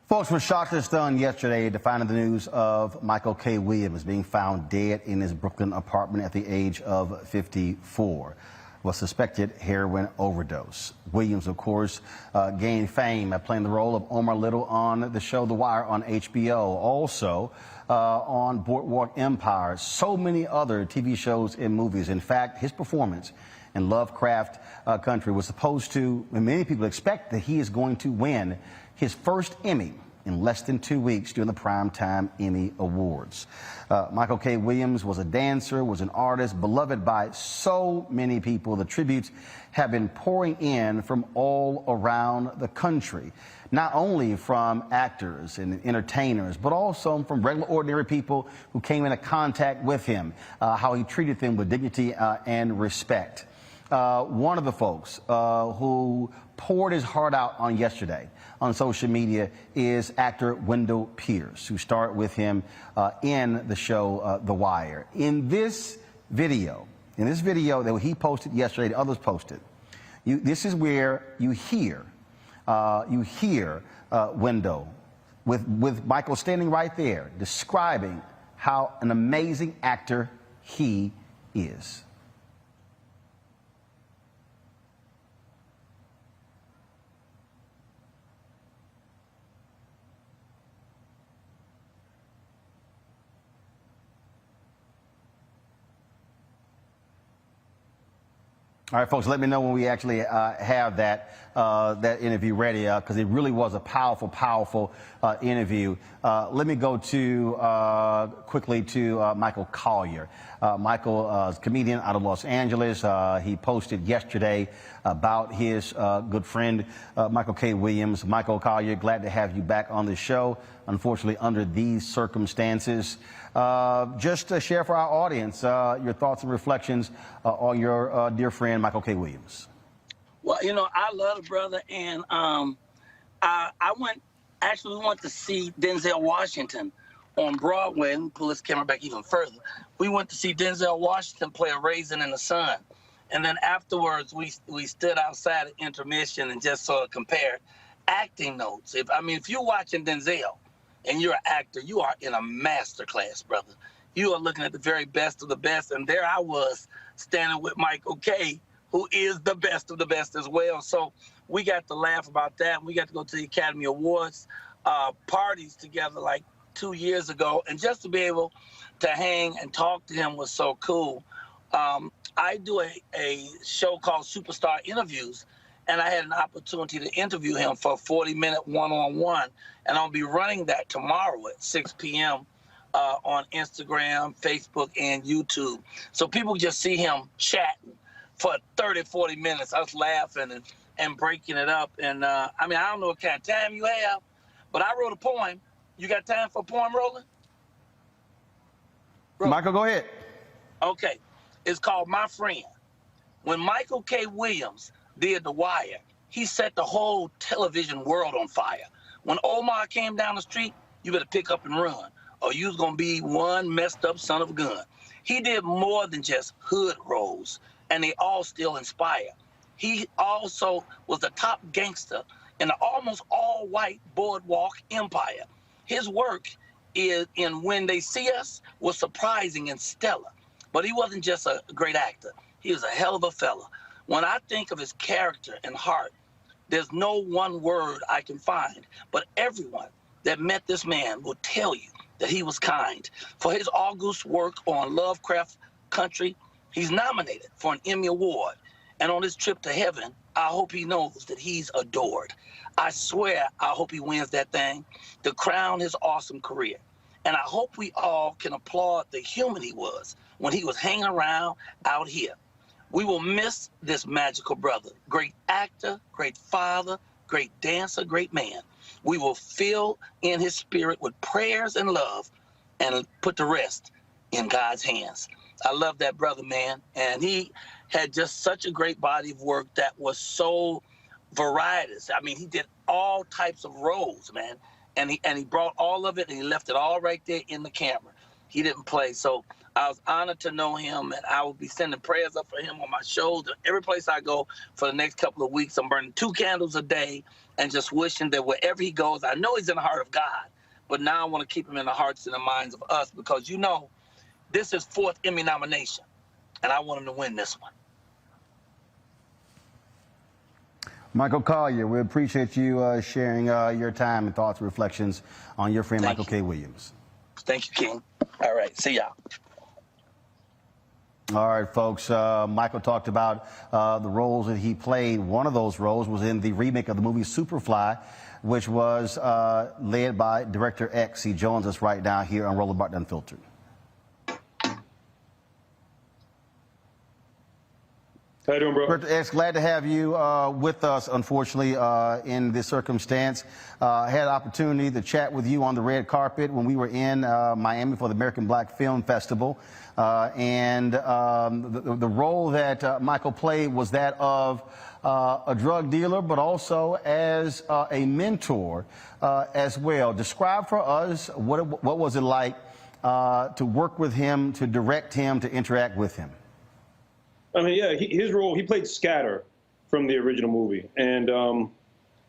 Folks were shocked and stunned yesterday to find the news of Michael K. Williams being found dead in his Brooklyn apartment at the age of 54. Was suspected heroin overdose. Williams, of course, gained fame by playing the role of Omar Little on the show The Wire on HBO. Also on Boardwalk Empire, so many other TV shows and movies. In fact, his performance in Lovecraft Country was supposed to, and many people expect that he is going to win his first Emmy in less than 2 weeks during the Primetime Emmy Awards. Michael K. Williams was a dancer, was an artist, beloved by so many people. The tributes have been pouring in from all around the country, not only from actors and entertainers, but also from regular, ordinary people who came into contact with him, how he treated them with dignity and respect. One of the folks who poured his heart out on yesterday on social media is actor Wendell Pierce, who starred with him in the show The Wire. In this video that he posted yesterday, the others posted, this is where you hear Wendell with Michael standing right there describing how an amazing actor he is. All right, folks, let me know when we actually have that interview ready, because it really was a powerful interview. Let me go to quickly to Michael Collier. Michael is a comedian out of Los Angeles. He posted yesterday about his good friend Michael K. Williams. Michael Collier, glad to have you back on the show. Unfortunately, under these circumstances, just to share for our audience your thoughts and reflections on your dear friend Michael K. Williams. Well, you know, I love the brother, and I went to see Denzel Washington on Broadway, and pull this camera back even further. We went to see Denzel Washington play A Raisin in the Sun, and then afterwards we stood outside at intermission and just sort of compared acting notes. If you're watching Denzel and you're an actor, you are in a master class, brother. You are looking at the very best of the best, and there I was standing with Michael K., who is the best of the best as well. So we got to laugh about that. We got to go to the Academy Awards parties together like 2 years ago, and just to be able to hang and talk to him was so cool. I do a show called Superstar Interviews, and I had an opportunity to interview him for a 40-minute one-on-one, and I'll be running that tomorrow at 6 p.m. On Instagram, Facebook, and YouTube. So people just see him chatting for 30, 40 minutes, us laughing and breaking it up. And I don't know what kind of time you have, but I wrote a poem. You got time for a poem, Roland? Michael, go ahead. Okay. It's called My Friend. When Michael K. Williams did The Wire, he set the whole television world on fire. When Omar came down the street, you better pick up and run, or you's gonna be one messed up son of a gun. He did more than just hood roles, and they all still inspire. He also was the top gangster in the almost all-white Boardwalk Empire. His work in When They See Us was surprising and stellar, but he wasn't just a great actor. He was a hell of a fella. When I think of his character and heart, there's no one word I can find, but everyone that met this man will tell you that he was kind. For his august work on Lovecraft Country, he's nominated for an Emmy Award. And on his trip to heaven, I hope he knows that he's adored. I swear I hope he wins that thing to crown his awesome career. And I hope we all can applaud the human he was when he was hanging around out here. We will miss this magical brother. Great actor, great father, great dancer, great man. We will fill in his spirit with prayers and love and put the rest in God's hands. I love that brother, man. And he had just such a great body of work that was so varietous. He did all types of roles, man. And he brought all of it and he left it all right there in the camera. he didn't play. So I was honored to know him, and I will be sending prayers up for him on my shows. Every place I go for the next couple of weeks, I'm burning 2 candles a day and just wishing that wherever he goes, I know he's in the heart of God, but now I want to keep him in the hearts and the minds of us, because, you know, this is 4th Emmy nomination, and I want him to win this one. Michael Collier, we appreciate you sharing your time and thoughts and reflections on your friend Michael K. Williams. Thank you, King. All right, see y'all. All right, folks. Michael talked about the roles that he played. One of those roles was in the remake of the movie Superfly, which was led by Director X. He joins us right now here on Roland Martin Unfiltered. How you doing, bro? Director X, glad to have you with us, unfortunately, in this circumstance. I had an opportunity to chat with you on the red carpet when we were in Miami for the American Black Film Festival. The role that Michael played was that of a drug dealer, but also as a mentor as well. Describe for us what was it like to work with him, to direct him, to interact with him. I mean, yeah, his role, he played Scatter from the original movie. And,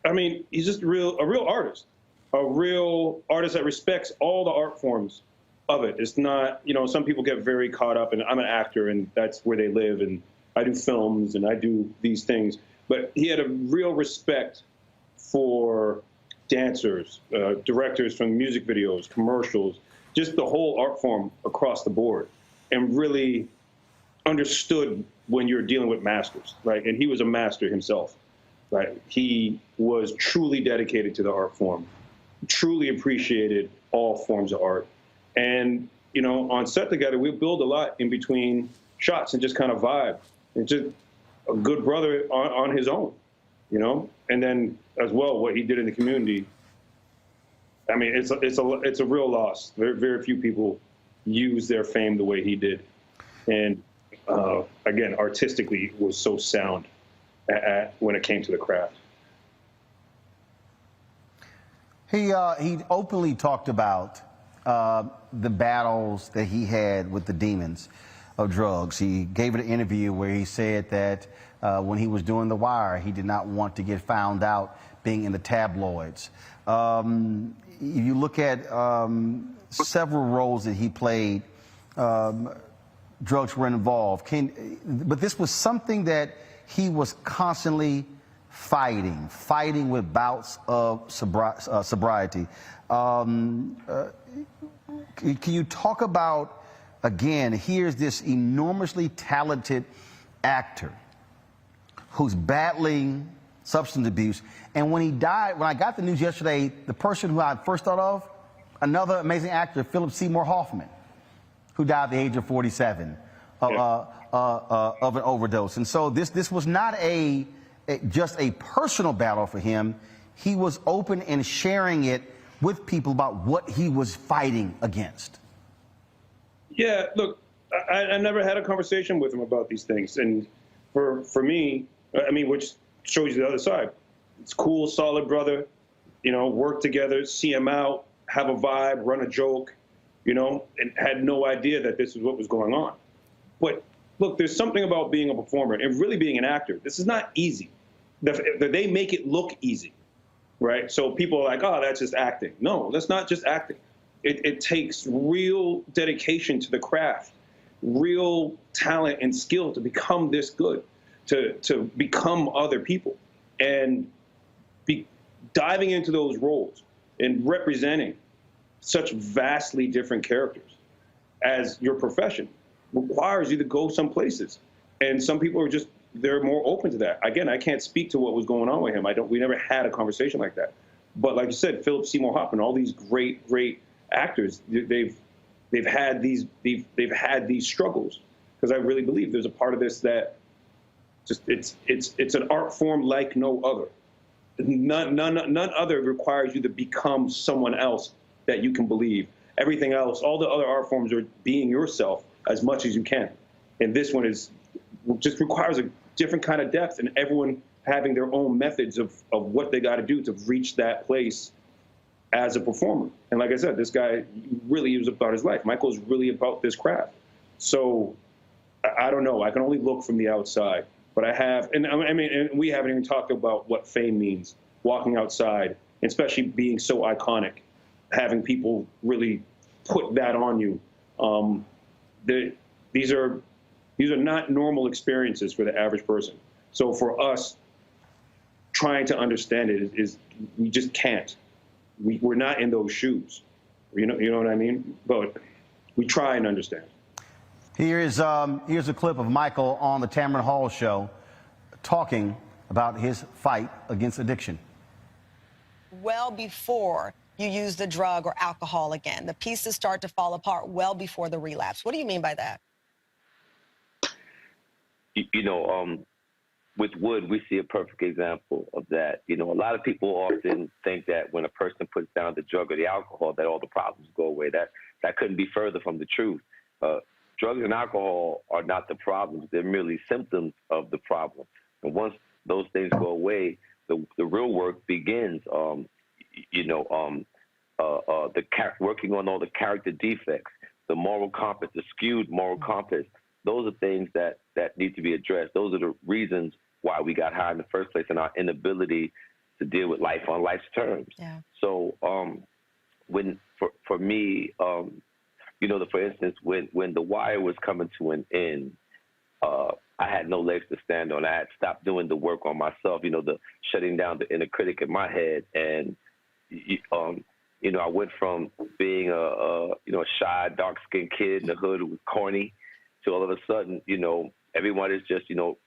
I mean, he's just a real artist that respects all the art forms of it. It's not, you know, some people get very caught up, and I'm an actor, and that's where they live, and I do films, and I do these things. But he had a real respect for dancers, directors from music videos, commercials, just the whole art form across the board, and really understood when you're dealing with masters, right? And he was a master himself, right? He was truly dedicated to the art form, truly appreciated all forms of art. And, you know, on set together, we build a lot in between shots and just kind of vibe. And just a good brother on his own, you know? And then as well, what he did in the community, I mean, it's a real loss. Very few people use their fame the way he did. And again, artistically, was so sound when it came to the craft. He openly talked about the battles that he had with the demons of drugs. He gave an interview where he said that when he was doing The Wire, he did not want to get found out being in the tabloids. You look at several roles that he played, drugs were involved. But this was something that he was constantly fighting with bouts of sobriety. Can you talk about, again, here's this enormously talented actor who's battling substance abuse, and when he died, when I got the news yesterday, the person who I first thought of, another amazing actor, Philip Seymour Hoffman, who died at the age of 47 of an overdose. And so this was not just a personal battle for him. He was open and sharing it with people about what he was fighting against. Yeah, look, I never had a conversation with him about these things. And for me, I mean, which shows you the other side. It's cool, solid brother, you know, work together, see him out, have a vibe, run a joke, you know, and had no idea that this is what was going on. But look, there's something about being a performer and really being an actor. This is not easy. They make it look easy, right? So people are like, oh, that's just acting. No, that's not just acting. It takes real dedication to the craft, real talent and skill to become this good, to become other people. And diving into those roles and representing such vastly different characters as your profession requires you to go some places. And some people are just, they're more open to that. Again, I can't speak to what was going on with him. We never had a conversation like that. But like you said, Philip Seymour Hoffman, all these great actors, they've had these struggles, because I really believe there's a part of this that just it's an art form like no other. None other requires you to become someone else that you can believe. Everything else, all the other art forms are being yourself as much as you can. And this one just requires a different kind of depth, and everyone having their own methods of what they got to do to reach that place as a performer. And like I said, this guy really is about his life. Michael's really about this craft. So I don't know. I can only look from the outside. But I have, and I mean, and we haven't even talked about what fame means, walking outside, especially being so iconic, having people really put that on you. These are not normal experiences for the average person. So for us, trying to understand it is we just can't. We're not in those shoes. You know what I mean? But we try and understand. Here's a clip of Michael on the Tamron Hall show talking about his fight against addiction. Well before you use the drug or alcohol again, the pieces start to fall apart well before the relapse. What do you mean by that? With Wood, we see a perfect example of that. A lot of people often think that when a person puts down the drug or the alcohol, that all the problems go away. That couldn't be further from the truth. Drugs and alcohol are not the problems. They're merely symptoms of the problem. And once those things go away, the real work begins. Working on all the character defects, the moral compass, the skewed moral compass. Those are things that need to be addressed. Those are the reasons why we got high in the first place, and our inability to deal with life on life's terms. Yeah. So for me, for instance, when The Wire was coming to an end, I had no legs to stand on. I had stopped doing the work on myself, the shutting down the inner critic in my head. And, I went from being a shy, dark-skinned kid in the hood who was corny to all of a sudden, everyone is just, yo,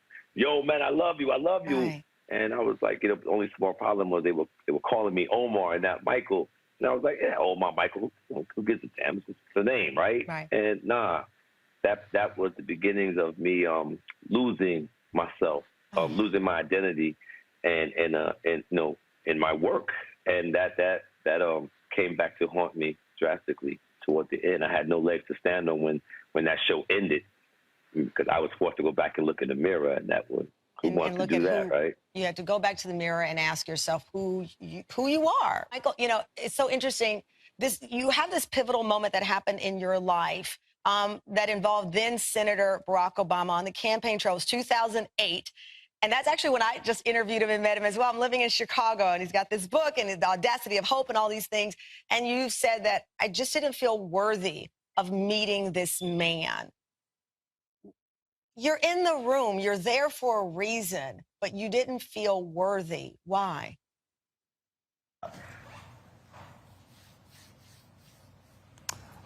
man, I love you. Right. And I was like, the only small problem was they were calling me Omar and not Michael. And I was like, yeah, Omar, Michael, who gives a damn? It's the name, right? Right. And that was the beginnings of me losing myself, losing my identity, and in my work, and that came back to haunt me drastically toward the end. I had no legs to stand on when that show ended, because I was forced to go back and look in the mirror, and that was who wants to do that, right? You have to go back to the mirror and ask yourself who you are. Michael, it's so interesting. You have this pivotal moment that happened in your life that involved then Senator Barack Obama on the campaign trail. It was 2008. And that's actually when I just interviewed him and met him as well. I'm living in Chicago, and he's got this book and the audacity of hope and all these things. And you said that I just didn't feel worthy of meeting this man. You're in the room. You're there for a reason, but you didn't feel worthy. Why?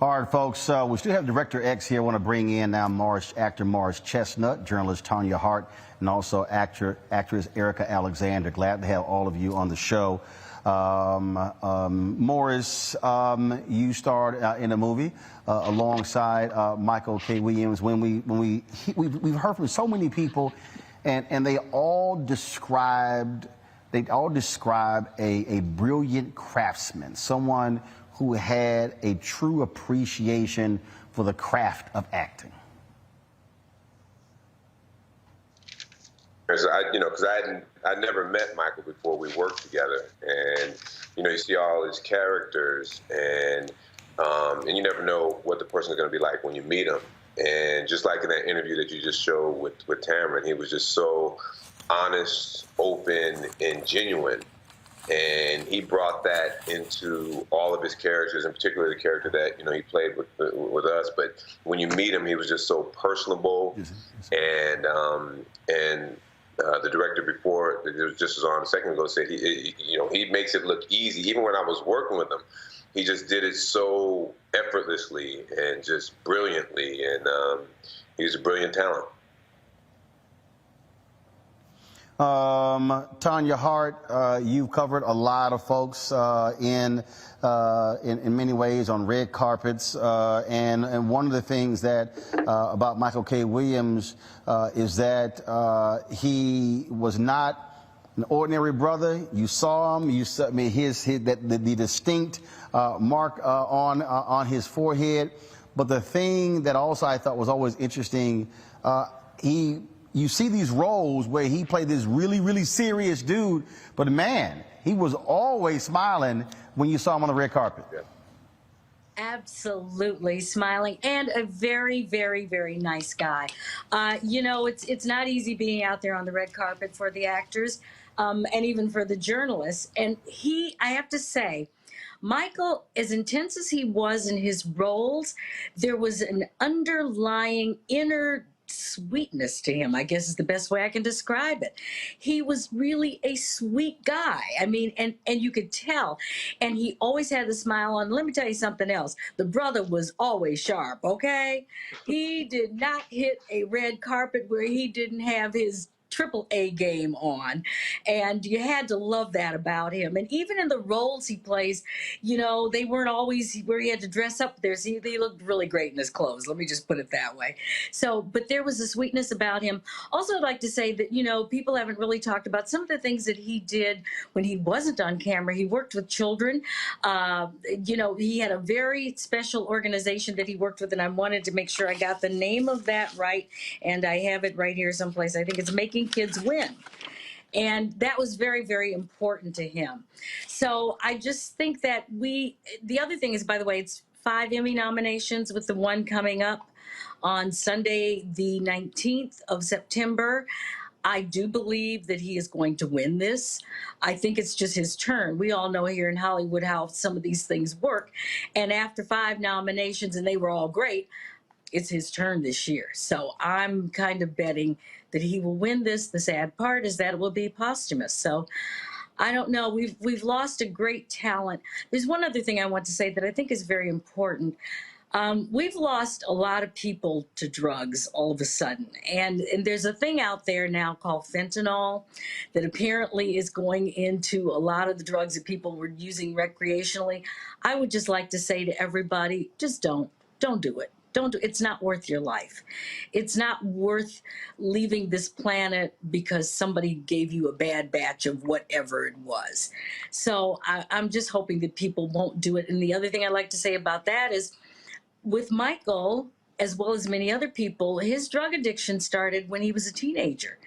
All right, folks, we still have Director X here. I want to bring in now actor Morris Chestnut, journalist Tanya Hart, and also actress Erica Alexander. Glad to have all of you on the show. Morris, you starred in a movie alongside Michael K. Williams. We've heard from so many people, and they all describe a brilliant craftsman, someone who had a true appreciation for the craft of acting. Because I'd never met Michael before we worked together, and you see all his characters, and you never know what the person is going to be like when you meet him. And just like in that interview that you just showed with Tamron, he was just so honest, open, and genuine. And he brought that into all of his characters, in particular the character that he played with us. But when you meet him, he was just so personable. And the director before, that was just on a second ago, said he makes it look easy. Even when I was working with him, he just did it so effortlessly and just brilliantly. And he's a brilliant talent. Tanya Hart, you've covered a lot of folks in many ways on red carpets, and one of the things that about Michael K. Williams is that he was not an ordinary brother. You saw him. The distinct mark on his forehead. But the thing that also I thought was always interesting, he you see these roles where he played this really, really serious dude, but man, he was always smiling when you saw him on the red carpet. Yeah. Absolutely smiling, and a very, very, very nice guy. You know, it's not easy being out there on the red carpet for the actors, and even for the journalists. And I have to say, Michael, as intense as he was in his roles, there was an underlying inner sweetness to him, I guess is the best way I can describe it. He was really a sweet guy. I mean, and you could tell. And he always had a smile on. Let me tell you something else. The brother was always sharp, okay? He did not hit a red carpet where he didn't have his AAA game on, and you had to love that about him. And even in the roles he plays, you know, they weren't always where he had to dress up. He looked really great in his clothes, let me just put it that way. So, but there was a sweetness about him. Also, I'd like to say that, you know, people haven't really talked about some of the things that he did when he wasn't on camera. He worked with children. You know, he had a very special organization that he worked with, and I wanted to make sure I got the name of that right, and I have it right here someplace. I think it's Making Kids Win. And that was very, very important to him. So I just think that the other thing is, by the way, it's 5 Emmy nominations with the one coming up on Sunday, the 19th of September. I do believe that he is going to win this. I think it's just his turn. We all know here in Hollywood how some of these things work. And after 5 nominations, and they were all great, it's his turn this year. So I'm kind of betting that he will win this. The sad part is that it will be posthumous. So I don't know. We've lost a great talent. There's one other thing I want to say that I think is very important. We've lost a lot of people to drugs all of a sudden. And there's a thing out there now called fentanyl that apparently is going into a lot of the drugs that people were using recreationally. I would just like to say to everybody, just don't do it. It's not worth your life. It's not worth leaving this planet because somebody gave you a bad batch of whatever it was. So I'm just hoping that people won't do it. And the other thing I'd like to say about that is, with Michael, as well as many other people, his drug addiction started when he was a teenager.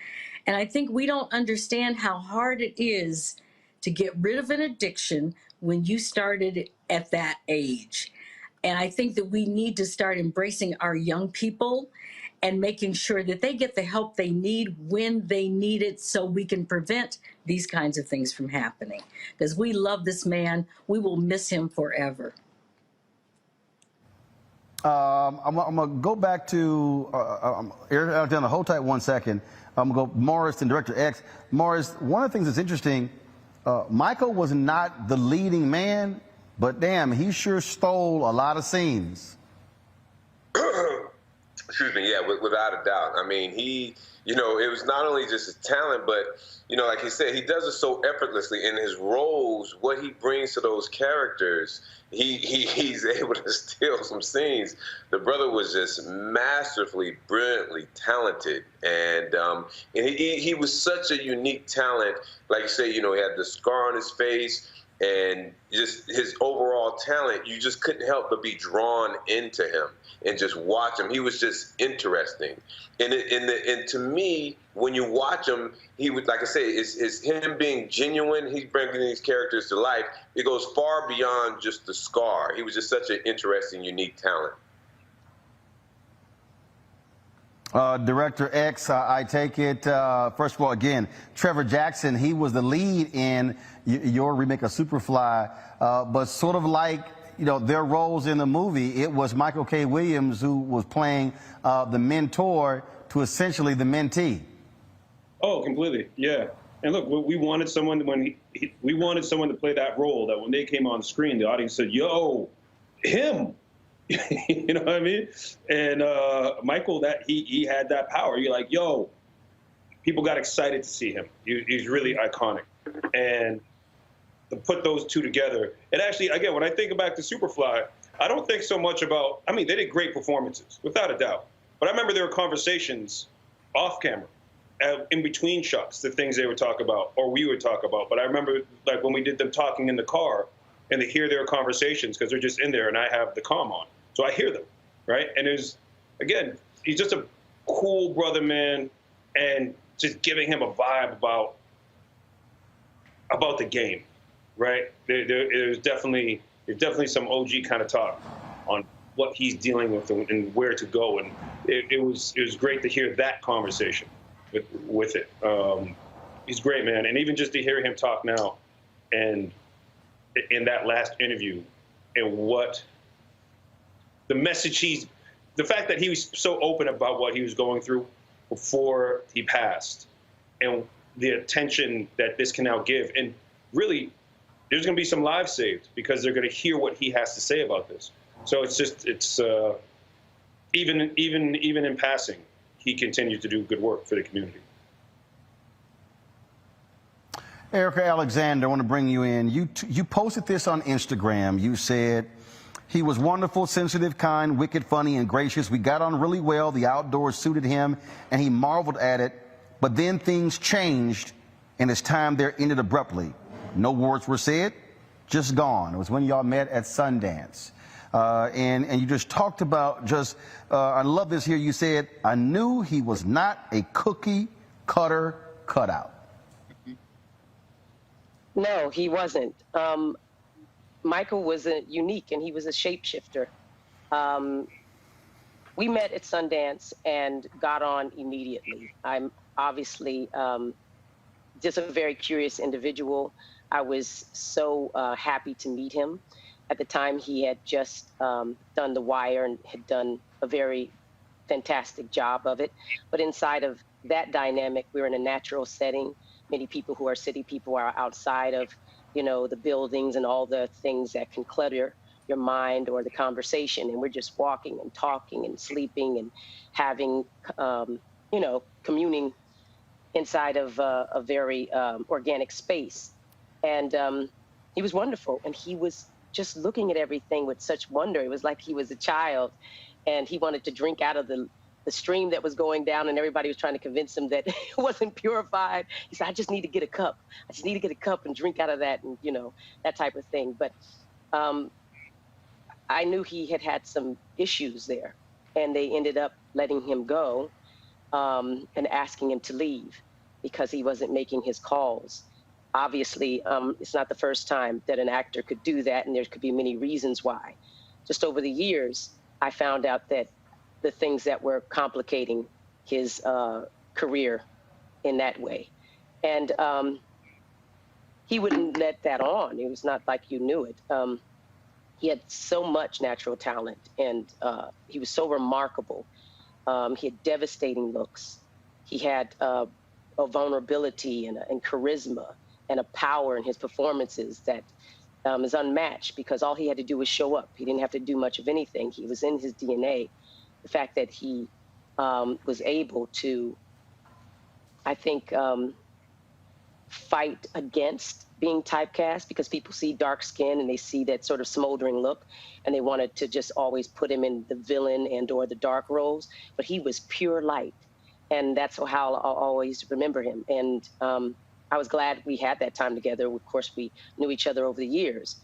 And I think we don't understand how hard it is to get rid of an addiction when you started at that age. And I think that we need to start embracing our young people and making sure that they get the help they need when they need it, so we can prevent these kinds of things from happening. Because we love this man. We will miss him forever. I'm going to go back to, Alexander, hold tight 1 second. I'm going to go Morris and Director X. Morris, one of the things that's interesting, Michael was not the leading man, but damn, he sure stole a lot of scenes. Excuse me, yeah, without a doubt. I mean, he, you know, it was not only just his talent, but, you know, like he said, he does it so effortlessly in his roles. What he brings to those characters, he's able to steal some scenes. The brother was just masterfully, brilliantly talented, and he was such a unique talent. Like you say, you know, he had the scar on his face, and just his overall talent, you just couldn't help but be drawn into him and just watch him. He was just interesting. And to me, when you watch him, he would, like I say, it's him being genuine. He's bringing these characters to life. It goes far beyond just the scar. He was just such an interesting, unique talent. Director X, I take it, first of all, again, Trevor Jackson, he was the lead in your remake of Superfly, but sort of like, you know, their roles in the movie, it was Michael K. Williams who was playing the mentor to essentially the mentee. Oh, completely, yeah. And look, we wanted someone we wanted someone to play that role that when they came on screen, the audience said, "Yo, him." You know what I mean? And Michael, that he had that power. You're like, yo, people got excited to see him. He's really iconic. And to put those two together, and actually, again, when I think back to Superfly, I don't think so much about, I mean, they did great performances, without a doubt. But I remember there were conversations off camera, in between shots, the things they would talk about, or we would talk about. But I remember, like, when we did them talking in the car, and they hear their conversations, because they're just in there, and I have the comm on. So I hear them, right? And again, he's just a cool brother, man. and just giving him a vibe about the game, right? There's definitely some OG kind of talk on what he's dealing with and where to go, and it was great to hear that conversation with it. He's great, man, and even just to hear him talk now, and in that last interview, and what the message the fact that he was so open about what he was going through before he passed, and the attention that this can now give, and really, there's going to be some lives saved because they're going to hear what he has to say about this. So it's even in passing, he continues to do good work for the community. Erica Alexander, I want to bring you in. You posted this on Instagram. You said, he was wonderful, sensitive, kind, wicked, funny, and gracious. We got on really well. The outdoors suited him, and he marveled at it. But then things changed, and his time there ended abruptly. No words were said, just gone. It was when y'all met at Sundance. And you just talked about I love this here. You said, I knew he was not a cookie cutter cutout. No, he wasn't. Michael was unique, and he was a shapeshifter. We met at Sundance and got on immediately. I'm obviously just a very curious individual. I was so happy to meet him. At the time, he had just done The Wire and had done a very fantastic job of it. But inside of that dynamic, we're in a natural setting. Many people who are city people are outside of, the buildings and all the things that can clutter your mind or the conversation. And we're just walking and talking and sleeping and having, communing inside of a very organic space. And he was wonderful. And he was just looking at everything with such wonder. It was like he was a child, and he wanted to drink out of the stream that was going down, and everybody was trying to convince him that it wasn't purified. He said, I just need to get a cup. I just need to get a cup and drink out of that, and, that type of thing. But I knew he had some issues there, and they ended up letting him go and asking him to leave because he wasn't making his calls. Obviously, it's not the first time that an actor could do that, and there could be many reasons why. Just over the years, I found out that the things that were complicating his career in that way. And he wouldn't let that on. It was not like you knew it. He had so much natural talent, and he was so remarkable. He had devastating looks. He had a vulnerability and charisma and a power in his performances that is unmatched, because all he had to do was show up. He didn't have to do much of anything. He was in his DNA. The fact that he was able to, I think, fight against being typecast, because people see dark skin and they see that sort of smoldering look, and they wanted to just always put him in the villain and or the dark roles. But he was pure light, and that's how I'll always remember him. And I was glad we had that time together. Of course, we knew each other over the years.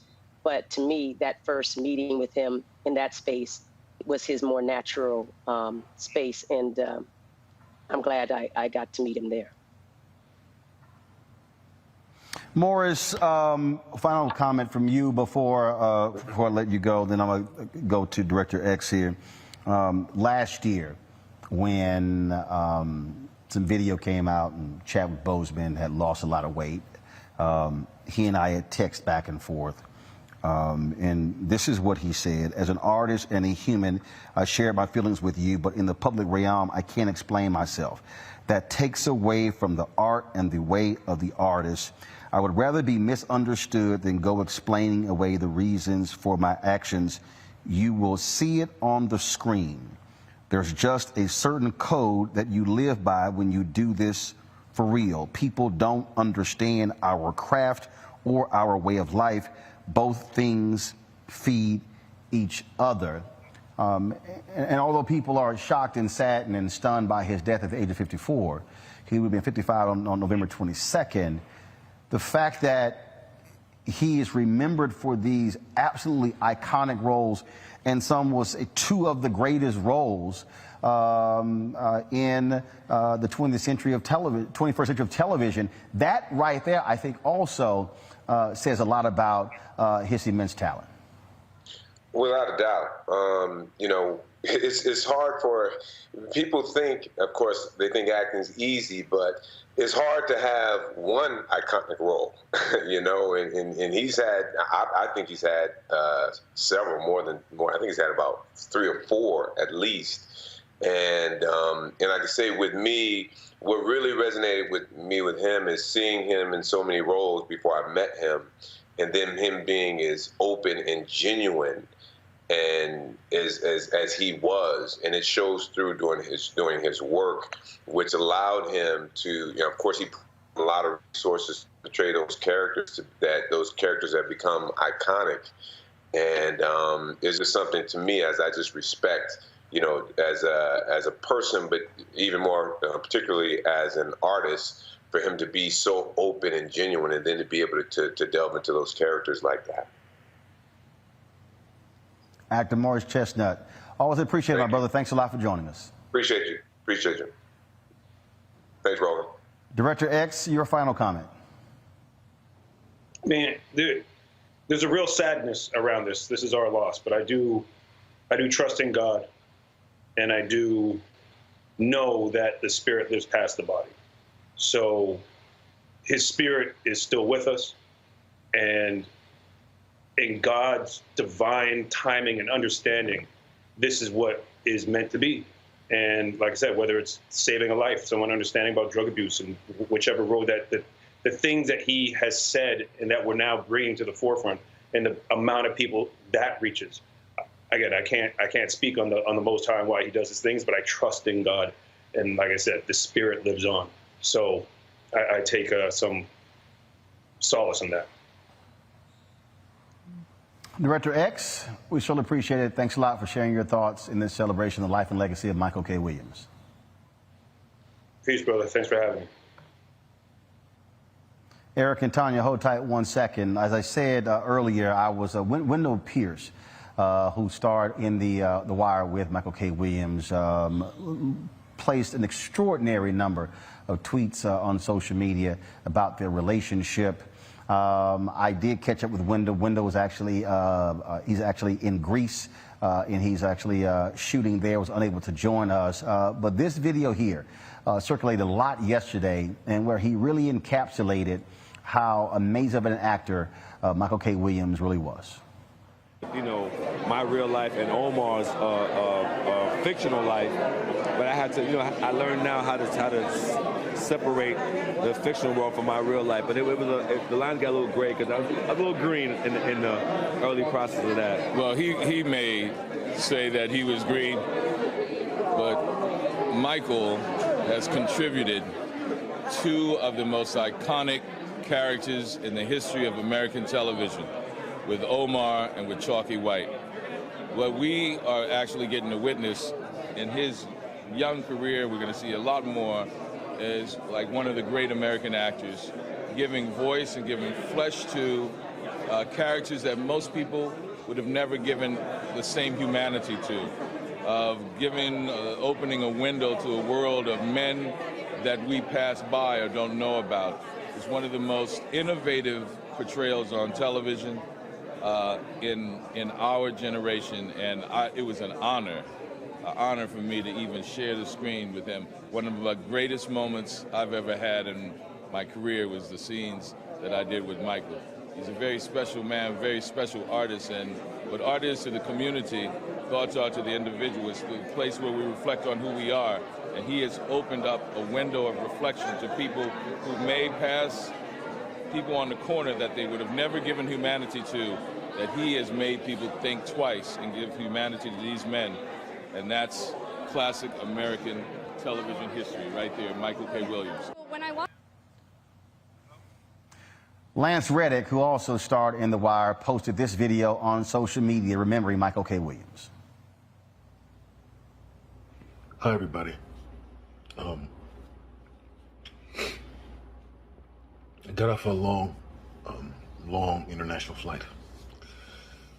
But to me, that first meeting with him in that space was his more natural space, and I'm glad I got to meet him there. Morris, final comment from you before I let you go. Then I'm going to go to Director X here. Last year, when some video came out and Chadwick Boseman had lost a lot of weight, he and I had texted back and forth. And this is what he said: as an artist and a human, I share my feelings with you, but in the public realm, I can't explain myself. That takes away from the art and the way of the artist. I would rather be misunderstood than go explaining away the reasons for my actions. You will see it on the screen. There's just a certain code that you live by when you do this for real. People don't understand our craft or our way of life. Both things feed each other. And although people are shocked and saddened and stunned by his death at the age of 54, he would have been 55 on November 22nd, the fact that he is remembered for these absolutely iconic roles, and some will say two of the greatest roles in the 20th century of television, 21st century of television. That right there, I think, also says a lot about his immense talent. Without a doubt. You know, it's hard for people think, of course, they think acting's easy, but it's hard to have one iconic role, you know, and he's had, I think he's had several, more. I think he's had about 3 or 4 at least. And like I say, with me, what really resonated with me with him is seeing him in so many roles before I met him, and then him being as open and genuine and as he was, and it shows through during his work, which allowed him to, you know, of course, he put a lot of resources to portray those characters, those characters have become iconic, and it's just something to me as I just respect, you know, as a person, but even more particularly as an artist, for him to be so open and genuine, and then to be able to delve into those characters like that. Actor Morris Chestnut, always appreciate it, my brother. Thanks a lot for joining us. Appreciate you. Appreciate you. Thanks, Roland. Director X, your final comment. Man, there's a real sadness around this. This is our loss, but I do trust in God, and I do know that the spirit lives past the body. So his spirit is still with us, and in God's divine timing and understanding, this is what is meant to be. And like I said, whether it's saving a life, someone understanding about drug abuse, and whichever road that the things that he has said and that we're now bringing to the forefront, and the amount of people that reaches. Again, I can't speak on the Most High and why he does his things, but I trust in God. And like I said, the spirit lives on. So I take some solace in that. Director X, we surely appreciate it. Thanks a lot for sharing your thoughts in this celebration of the life and legacy of Michael K. Williams. Peace, brother. Thanks for having me. Eric and Tanya, hold tight 1 second. As I said earlier, I was Wendell Pierce, who starred in The Wire with Michael K. Williams, placed an extraordinary number of tweets on social media about their relationship. I did catch up with Wendell. Wendell was actually, he's actually in Greece, and he's actually shooting there, was unable to join us. But this video here circulated a lot yesterday, and where he really encapsulated how amazing of an actor Michael K. Williams really was. You know, my real life and Omar's fictional life, but I had to, you know, I learned now how to separate the fictional world from my real life. But the line got a little gray because I was a little green in the early process of that. Well, he may say that he was green, but Michael has contributed 2 of the most iconic characters in the history of American television, with Omar and with Chalky White. What we are actually getting to witness in his young career, we're going to see a lot more, is like one of the great American actors, giving voice and giving flesh to characters that most people would have never given the same humanity to, of giving, opening a window to a world of men that we pass by or don't know about. It's one of the most innovative portrayals on television in our generation, and it was an honor for me to even share the screen with him. One of the greatest moments I've ever had in my career was the scenes that I did with Michael. He's a very special man, very special artist, and what art is to the community, thoughts are to the individual. It's the place where we reflect on who we are, and he has opened up a window of reflection to people who may pass people on the corner that they would have never given humanity to, that he has made people think twice and give humanity to these men. And that's classic American television history right there, Michael K. Williams. Lance Reddick, who also starred in The Wire, posted this video on social media remembering Michael K. Williams. Hi, everybody. I got off a long long international flight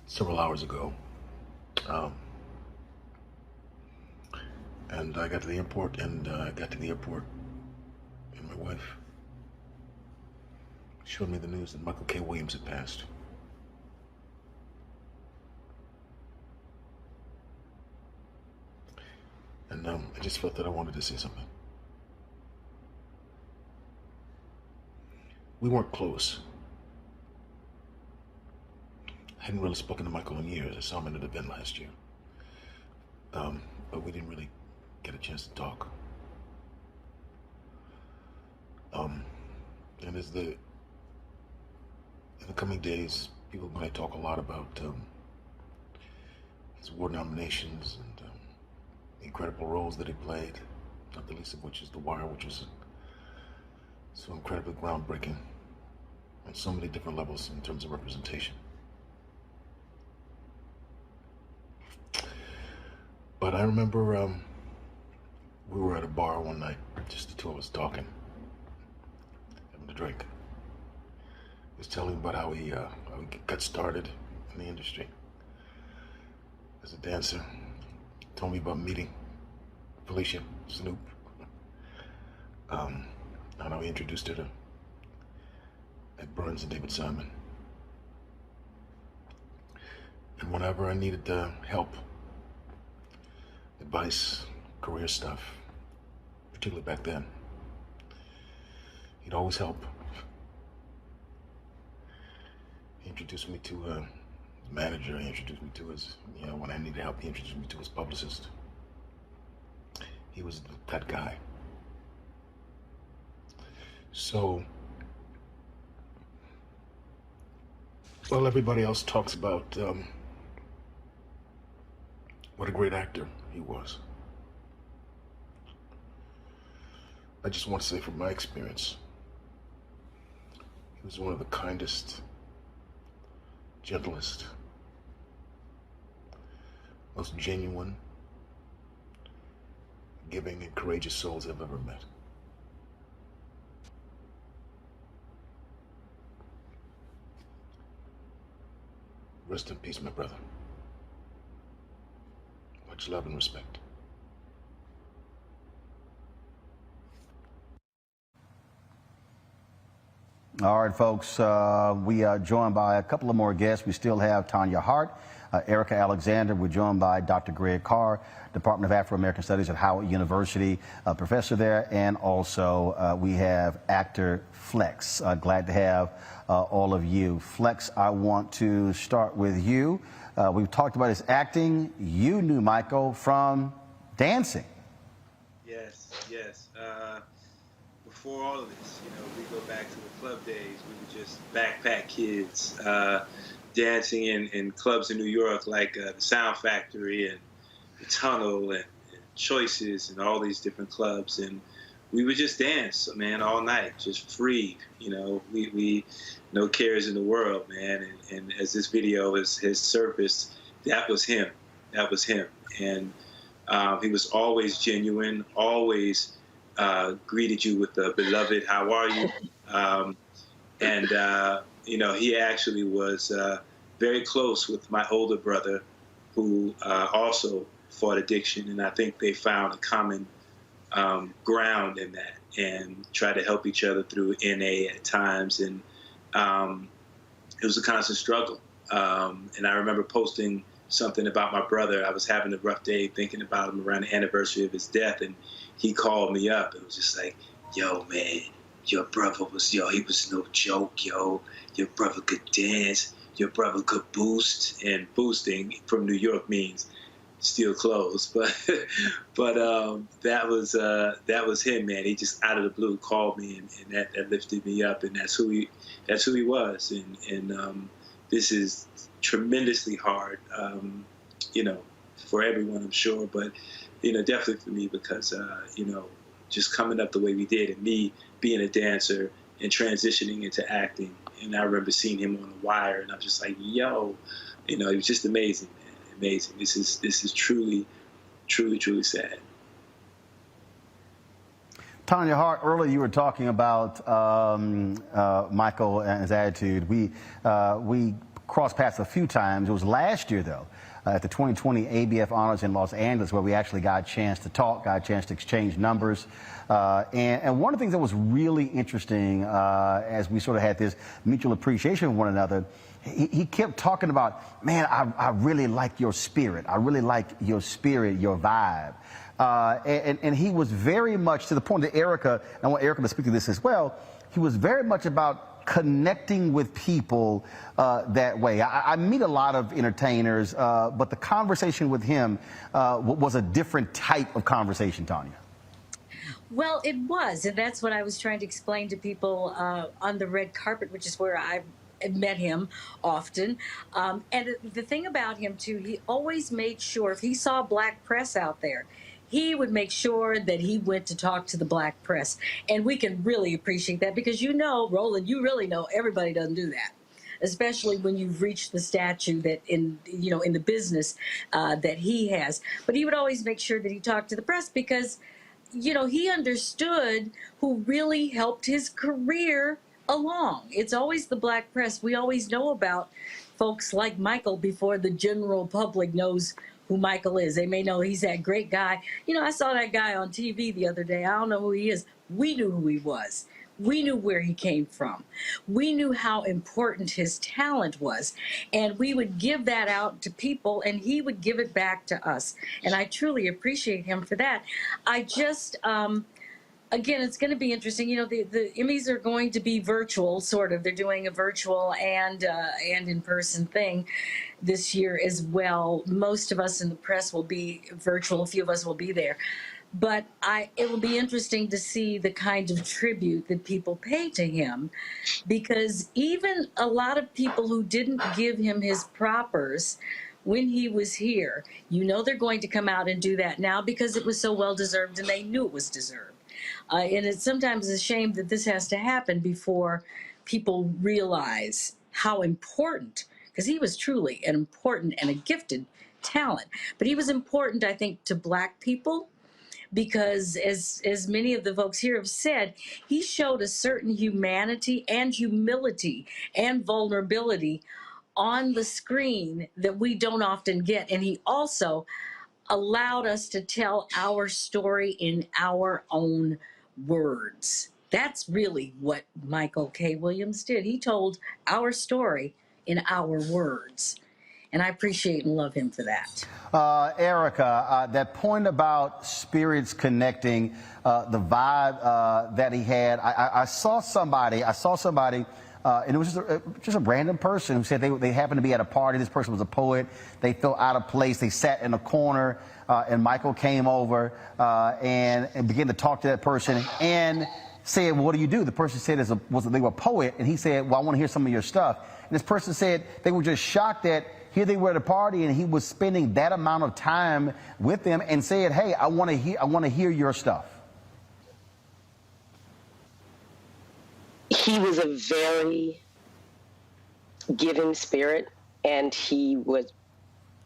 several hours ago. And I got to the airport, and my wife showed me the news that Michael K. Williams had passed. And I just felt that I wanted to say something. We weren't close. I hadn't really spoken to Michael in years. I saw him at an event last year. But we didn't really get a chance to talk. And in the coming days, people might talk a lot about his award nominations and the incredible roles that he played, not the least of which is The Wire, which was so incredibly groundbreaking on so many different levels in terms of representation. But I remember we were at a bar one night, just the two of us talking, having a drink. He was telling about how he got started in the industry as a dancer. Told me about meeting Felicia Snoop. I know he introduced her to Ed Burns and David Simon. And whenever I needed help, advice, career stuff, particularly back then, he'd always help. He introduced me to his manager. He introduced me to his, when I needed help, he introduced me to his publicist. He was that guy. So, well, everybody else talks about what a great actor he was. I just want to say from my experience, he was one of the kindest, gentlest, most genuine, giving and courageous souls I've ever met. Rest in peace, my brother. Much love and respect. All right, folks, we are joined by a couple of more guests. We still have Tanya Hart, Erica Alexander. We're joined by Dr. Greg Carr, Department of Afro-American Studies at Howard University, professor there, and also we have actor Flex. Glad to have all of you. Flex, I want to start with you. We've talked about his acting. You knew Michael from dancing. Yes. Before all of this, we go back to the club days. We were just backpack kids dancing in clubs in New York like the Sound Factory and the Tunnel and Choices and all these different clubs. And we would just dance, man, all night, just free. We no cares in the world, man. And as this video has surfaced, that was him. And he was always genuine, always greeted you with the beloved, how are you? He actually was very close with my older brother who also fought addiction. And I think they found a common ground in that and tried to help each other through NA at times. And it was a constant struggle. And I remember posting something about my brother. I was having a rough day thinking about him around the anniversary of his death. And he called me up. It was just like, yo, man, your brother was, he was no joke, yo. Your brother could dance. Your brother could boost. And boosting from New York means steal clothes. But that was him, man. He just out of the blue called me, and that lifted me up. And that's who he was. And this is tremendously hard, for everyone, I'm sure, but definitely for me because just coming up the way we did, and me being a dancer and transitioning into acting. And I remember seeing him on The Wire, and I'm just like, yo, he was just amazing, man, amazing. This is truly, truly, truly sad. Tanya Hart, earlier you were talking about Michael and his attitude. We crossed paths a few times. It was last year, though, at the 2020 ABF Honors in Los Angeles, where we actually got a chance to talk, got a chance to exchange numbers. And one of the things that was really interesting as we sort of had this mutual appreciation of one another, he kept talking about, man, I really like your spirit. I really like your spirit, your vibe. And he was very much to the point that Erica, and I want Erica to speak to this as well, he was very much about connecting with people that way. I meet a lot of entertainers, but the conversation with him was a different type of conversation, Tanya. Well, it was, and that's what I was trying to explain to people on the red carpet, which is where I met him often. And the thing about him, too, he always made sure if he saw black press out there, he would make sure that he went to talk to the black press. And we can really appreciate that because, you know, Roland, you really know everybody doesn't do that, especially when you've reached the stature that in the business that he has. But he would always make sure that he talked to the press because, you know, he understood who really helped his career along. It's always the black press. We always know about folks like Michael before the general public knows who Michael is. They may know he's that great guy. You know, I saw that guy on TV the other day. I don't know who he is. We knew who he was. We knew where he came from. We knew how important his talent was. And we would give that out to people, and he would give it back to us. And I truly appreciate him for that. I just, again, it's going to be interesting. You know, the Emmys are going to be virtual, sort of. They're doing a virtual and in-person thing this year as well. Most of us in the press will be virtual. A few of us will be there. But it will be interesting to see the kind of tribute that people pay to him, because even a lot of people who didn't give him his propers when he was here, you know, they're going to come out and do that now because it was so well deserved and they knew it was deserved. And it's sometimes a shame that this has to happen before people realize how important, because he was truly an important and a gifted talent, but he was important, I think, to black people. Because as many of the folks here have said, he showed a certain humanity and humility and vulnerability on the screen that we don't often get. And he also allowed us to tell our story in our own words. That's really what Michael K. Williams did. He told our story in our words. And I appreciate and love him for that. Erica, that point about spirits connecting, the vibe that he had, I saw somebody, and it was just a random person who said they happened to be at a party. This person was a poet. They felt out of place. They sat in a corner, and Michael came over and began to talk to that person and said, well, what do you do? The person said they were a poet, and he said, well, I want to hear some of your stuff. And this person said they were just shocked that here they were at a party and he was spending that amount of time with them and said, hey, I want to hear your stuff. He was a very giving spirit, and he would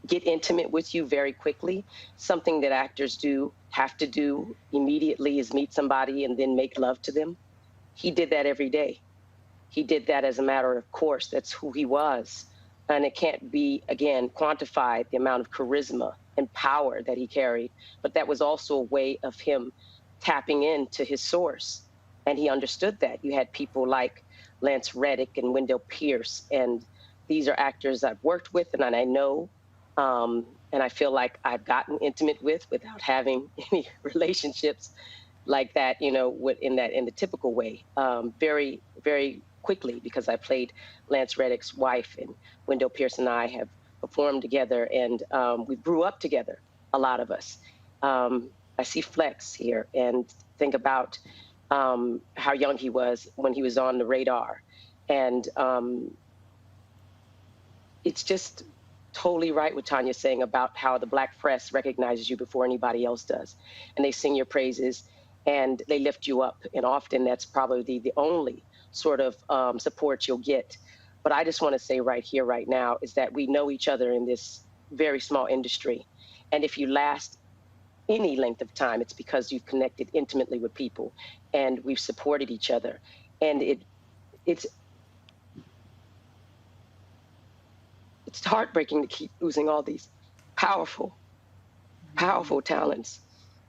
get intimate with you very quickly. Something that actors have to do immediately is meet somebody and then make love to them. He did that every day. He did that as a matter of course. That's who he was. And it can't be, again, quantified, the amount of charisma and power that he carried. But that was also a way of him tapping into his source. And he understood that. You had people like Lance Reddick and Wendell Pierce. And these are actors I've worked with and I know. And I feel like I've gotten intimate with without having any relationships like that, you know, in the typical way. Very, very quickly, because I played Lance Reddick's wife, and Wendell Pierce and I have performed together, and we grew up together, a lot of us. I see Flex here and think about how young he was when he was on the radar. And it's just totally right what Tanya's saying about how the black press recognizes you before anybody else does. And they sing your praises and they lift you up. And often that's probably the only sort of support you'll get. But I just want to say right here, right now, is that we know each other in this very small industry. And if you last any length of time, it's because you've connected intimately with people and we've supported each other. And it's heartbreaking to keep losing all these powerful talents.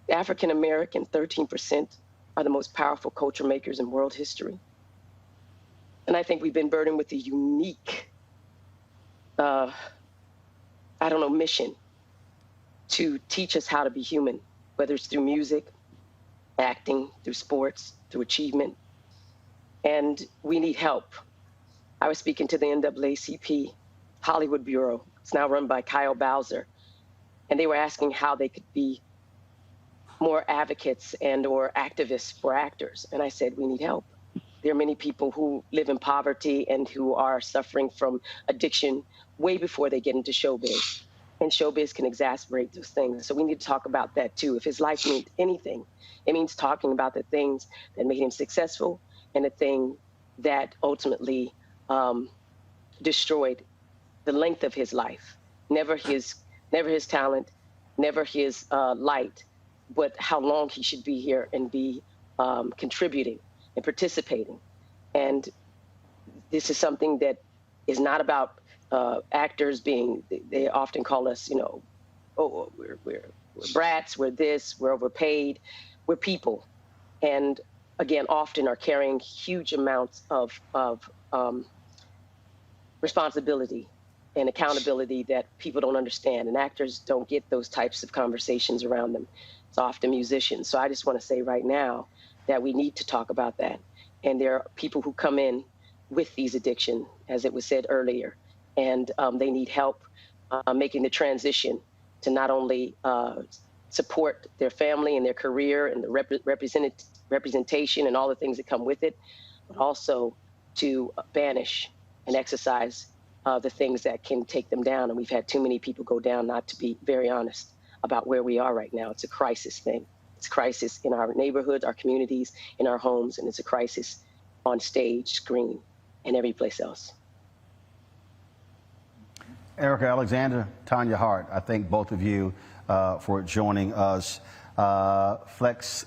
African American, 13%, are the most powerful culture makers in world history. And I think we've been burdened with a unique, mission to teach us how to be human, whether it's through music, acting, through sports, through achievement. And we need help. I was speaking to the NAACP Hollywood Bureau. It's now run by Kyle Bowser. And they were asking how they could be more advocates and or activists for actors. And I said, we need help. There are many people who live in poverty and who are suffering from addiction way before they get into showbiz. And showbiz can exacerbate those things. So we need to talk about that too. If his life means anything, it means talking about the things that made him successful and the thing that ultimately destroyed the length of his life. Never his talent, never his light, but how long he should be here and be contributing and participating. And this is something that is not about actors being, they often call us, oh, we're brats, we're this, we're overpaid. We're people. And again, often are carrying huge amounts of responsibility and accountability that people don't understand. And actors don't get those types of conversations around them. It's often musicians. So I just want to say right now that we need to talk about that. And there are people who come in with these addictions, as it was said earlier, and they need help making the transition to not only support their family and their career and the representation and all the things that come with it, but also to banish and exercise the things that can take them down. And we've had too many people go down, not to be very honest about where we are right now. It's a crisis thing. It's a crisis in our neighborhoods, our communities, in our homes, and it's a crisis on stage, screen, and every place else. Erica Alexander, Tanya Hart, I thank both of you for joining us. Flex,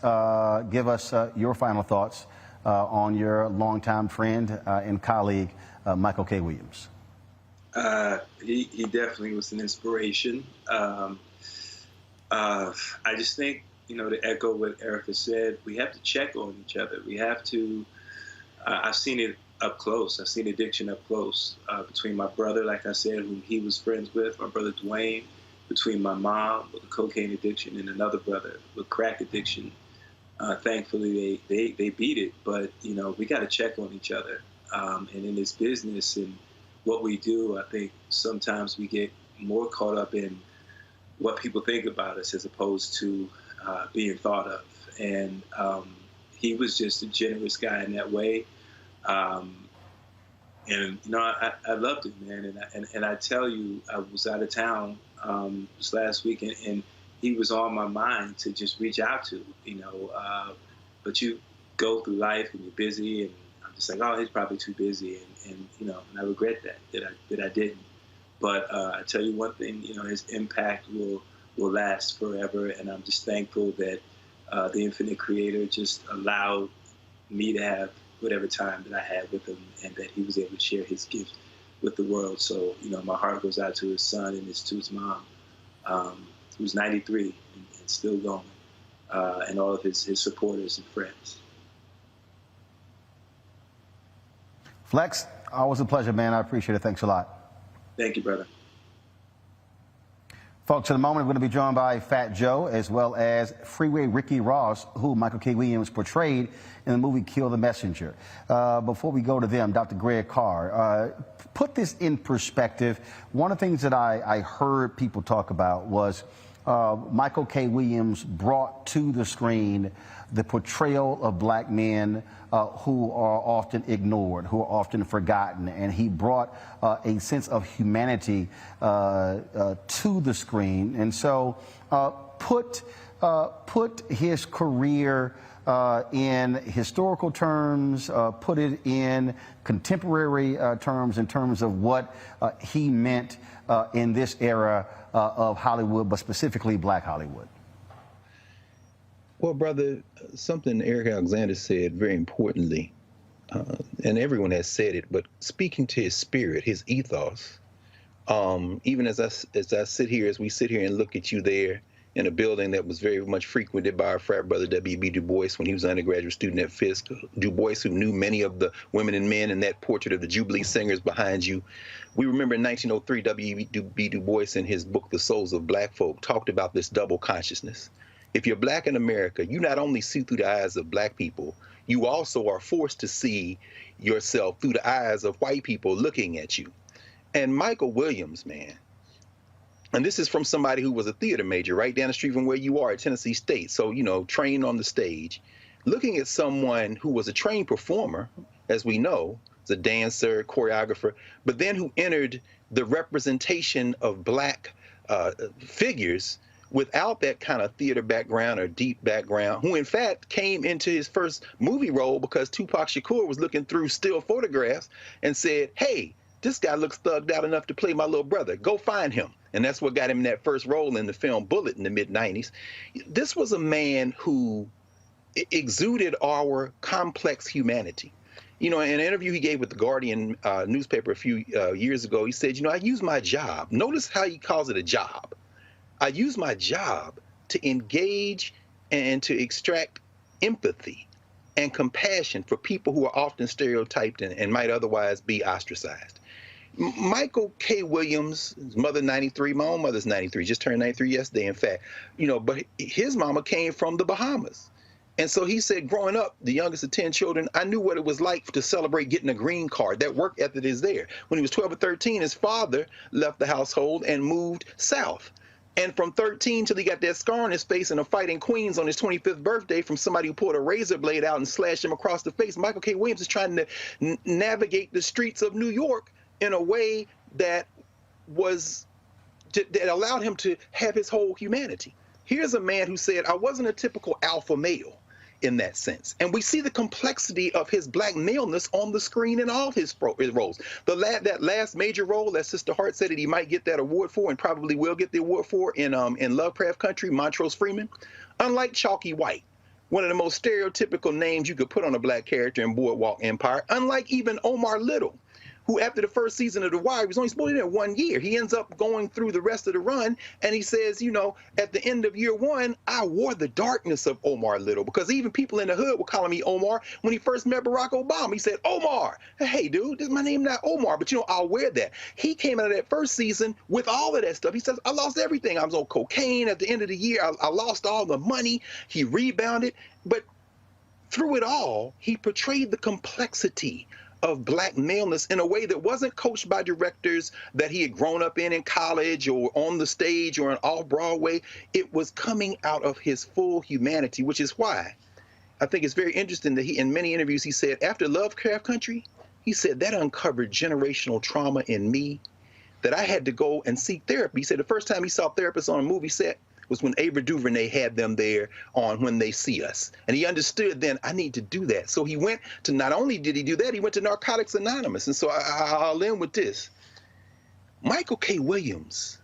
give us your final thoughts on your longtime friend and colleague, Michael K. Williams. He definitely was an inspiration. I just think, to echo what Erica said, we have to check on each other. We have to, I've seen it up close. I've seen addiction up close between my brother, like I said, whom he was friends with, my brother Dwayne, between my mom with a cocaine addiction and another brother with crack addiction. Thankfully, they beat it, but, we got to check on each other. And in this business and what we do, I think sometimes we get more caught up in what people think about us as opposed to being thought of. And he was just a generous guy in that way. And I loved him, man. And I tell you, I was out of town this last weekend, and he was on my mind to just reach out to, but you go through life and you're busy, and I'm just like, oh, he's probably too busy, and I regret that I didn't. But I tell you one thing, his impact will last forever, and I'm just thankful that the Infinite Creator just allowed me to have whatever time that I had with him, and that he was able to share his gift with the world. So, my heart goes out to his son and to his mom, who's 93 and still going, and all of his supporters and friends. Flex, always a pleasure, man. I appreciate it. Thanks a lot. Thank you, brother. Folks, in a moment, we're going to be joined by Fat Joe as well as Freeway Ricky Ross, who Michael K. Williams portrayed in the movie Kill the Messenger. Before we go to them, Dr. Greg Carr, put this in perspective. One of the things that I heard people talk about was Michael K. Williams brought to the screen the portrayal of black men who are often ignored, who are often forgotten, and he brought a sense of humanity to the screen. And so put his career in historical terms, put it in contemporary terms, in terms of what he meant in this era of Hollywood, but specifically Black Hollywood. Well, brother, something Eric Alexander said very importantly, and everyone has said it, but speaking to his spirit, his ethos, even as I sit here, as we sit here and look at you there in a building that was very much frequented by our frat brother W.B. Du Bois when he was an undergraduate student at Fisk, Du Bois, who knew many of the women and men, and that portrait of the Jubilee Singers behind you. We remember in 1903, W.B. Du Bois in his book, The Souls of Black Folk, talked about this double consciousness. If you're black in America, you not only see through the eyes of black people, you also are forced to see yourself through the eyes of white people looking at you. And Michael Williams, man, and this is from somebody who was a theater major right down the street from where you are at Tennessee State. So, trained on the stage, looking at someone who was a trained performer, as we know, as a dancer, choreographer, but then who entered the representation of black figures without that kind of theater background or deep background, who in fact came into his first movie role because Tupac Shakur was looking through still photographs and said, hey, this guy looks thugged out enough to play my little brother. Go find him. And that's what got him that first role in the film Bullet in the mid-90s. This was a man who exuded our complex humanity. In an interview he gave with the Guardian newspaper a few years ago, he said, I use my job. Notice how he calls it a job. I use my job to engage and to extract empathy and compassion for people who are often stereotyped and might otherwise be ostracized. Michael K. Williams, his mother 93, my own mother's 93, just turned 93 yesterday, in fact, but his mama came from the Bahamas. And so he said, growing up, the youngest of 10 children, I knew what it was like to celebrate getting a green card. That work ethic is there. When he was 12 or 13, his father left the household and moved south. And from 13 till he got that scar on his face in a fight in Queens on his 25th birthday from somebody who pulled a razor blade out and slashed him across the face, Michael K. Williams is trying to navigate the streets of New York in a way that allowed him to have his whole humanity. Here's a man who said, I wasn't a typical alpha male in that sense. And we see the complexity of his black maleness on the screen in all his roles. That last major role that Sister Hart said that he might get that award for and probably will get the award for in Lovecraft Country, Montrose Freeman, unlike Chalky White, one of the most stereotypical names you could put on a black character in Boardwalk Empire, unlike even Omar Little, who after the first season of The Wire was only supposed to be there 1 year. He ends up going through the rest of the run, and he says, at the end of year 1, I wore the darkness of Omar Little, because even people in the hood were calling me Omar. When he first met Barack Obama, he said, Omar. Hey, dude, this is my name, not Omar, but I'll wear that. He came out of that first season with all of that stuff. He says, I lost everything. I was on cocaine at the end of the year. I lost all the money. He rebounded, but through it all, he portrayed the complexity of black maleness in a way that wasn't coached by directors that he had grown up in college or on the stage or off Broadway. It was coming out of his full humanity, which is why I think it's very interesting that in many interviews, he said, after Lovecraft Country, he said that uncovered generational trauma in me that I had to go and seek therapy. He said the first time he saw therapists on a movie set was when Ava DuVernay had them there on When They See Us. And he understood then, I need to do that. So he went to, not only did he do that, he went to Narcotics Anonymous. And so I'll end with this. Michael K. Williams,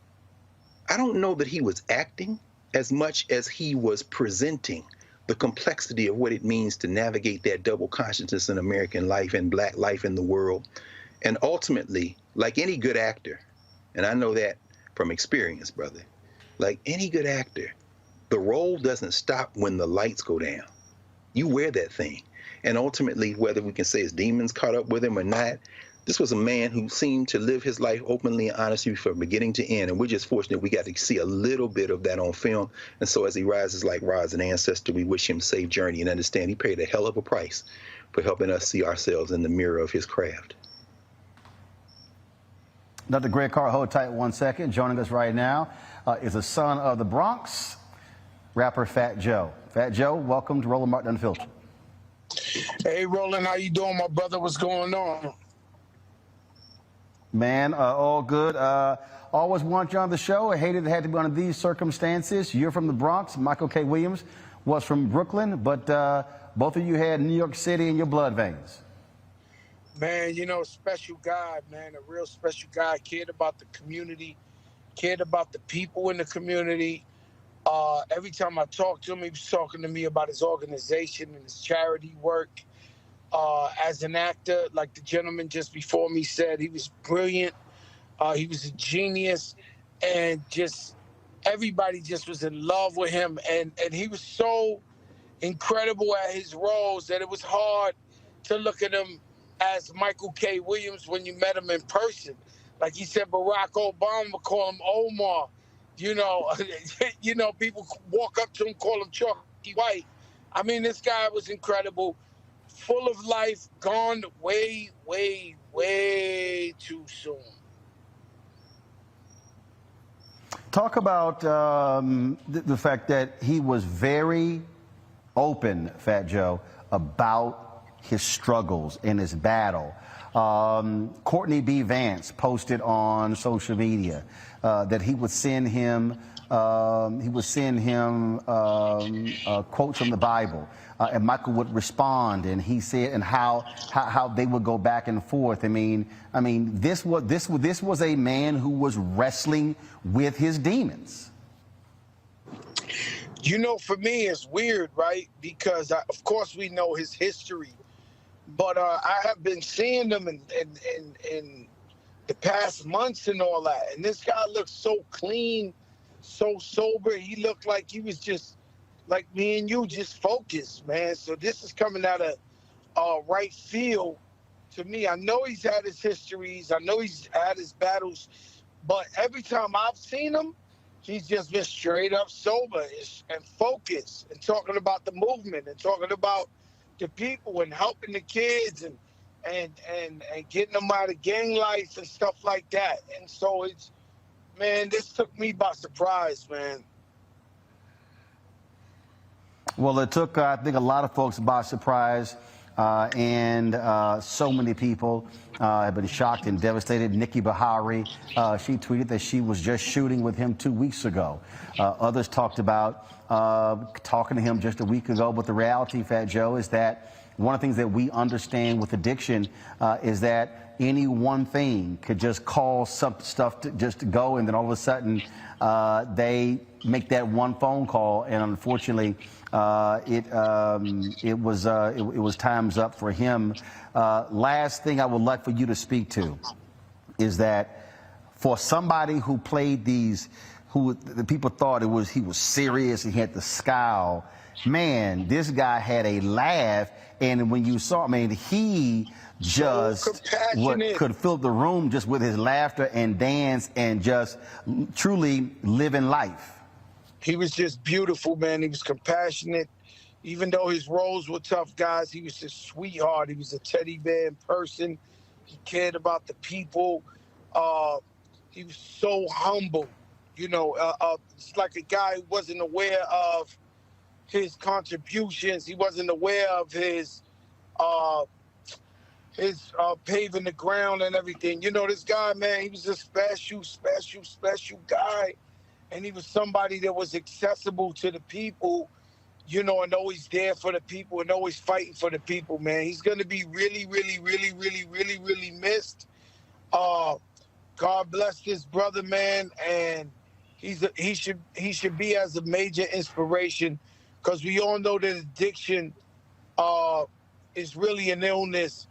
I don't know that he was acting as much as he was presenting the complexity of what it means to navigate that double consciousness in American life and black life in the world. And ultimately, like any good actor, and I know that from experience, brother, like any good actor, the role doesn't stop when the lights go down. You wear that thing. And ultimately, whether we can say his demons caught up with him or not, this was a man who seemed to live his life openly and honestly from beginning to end. And we're just fortunate we got to see a little bit of that on film. And so as he rises like Roz, an ancestor, we wish him safe journey and understand he paid a hell of a price for helping us see ourselves in the mirror of his craft. Dr. Greg Carr, hold tight 1 second. Joining us right now is a son of the Bronx, rapper Fat Joe. Fat Joe, welcome to Roland Martin Unfiltered. Hey, Roland, how you doing, my brother? What's going on? Man, all good. Always wanted you on the show. I hated it had to be under these circumstances. You're from the Bronx. Michael K. Williams was from Brooklyn, but both of you had New York City in your blood veins. Man, special guy, man, a real special guy. Cared about the community, cared about the people in the community. Every time I talked to him, he was talking to me about his organization and his charity work. As an actor, like the gentleman just before me said, he was brilliant. He was a genius, and just everybody just was in love with him. And he was so incredible at his roles that it was hard to look at him as Michael K. Williams when you met him in person. Like he said, Barack Obama would call him Omar. You know, people walk up to him, call him Chalky White. I mean, this guy was incredible, full of life, gone way, way, way too soon. Talk about the fact that he was very open, Fat Joe, about his struggles in his battle. Courtney B. Vance posted on social media that he would send him quotes from the Bible, and Michael would respond, and he said, and how they would go back and forth. I mean, this was a man who was wrestling with his demons. You know, for me, it's weird, right? Because of course we know his history, but I have been seeing him in the past months and all that, and this guy looks so clean, so sober. He looked like he was just like me and you, just focused, man. So this is coming out of right field to me. I know he's had his histories, I know he's had his battles, but every time I've seen him, he's just been straight up sober and focused and talking about the movement and talking about the people and helping the kids and getting them out of gang life and stuff like that. And so man, this took me by surprise, man. Well, it took, I think, a lot of folks by surprise, and so many people have been shocked and devastated. Nikki Bahari, she tweeted that she was just shooting with him 2 weeks ago. Others talked about talking to him just a week ago, but the reality, Fat Joe, is that one of the things that we understand with addiction is that any one thing could just cause some stuff to just go, and then all of a sudden they make that one phone call, and unfortunately it was time's up for him. Last thing I would like for you to speak to is that for somebody who played these, who the people thought he was serious, he had the scowl. Man, this guy had a laugh, and when you saw, he just could fill the room just with his laughter and dance and just truly living life. He was just beautiful, man. He was compassionate. Even though his roles were tough, guys, he was a sweetheart. He was a teddy bear in person. He cared about the people. He was so humble. You know, it's like a guy who wasn't aware of his contributions. He wasn't aware of his paving the ground and everything. You know, this guy, man, he was a special guy. And he was somebody that was accessible to the people, you know, and always there for the people and always fighting for the people, man. He's going to be really, really, really, really, really, really missed. God bless this brother, man. And he should be as a major inspiration, because we all know that addiction is really an illness,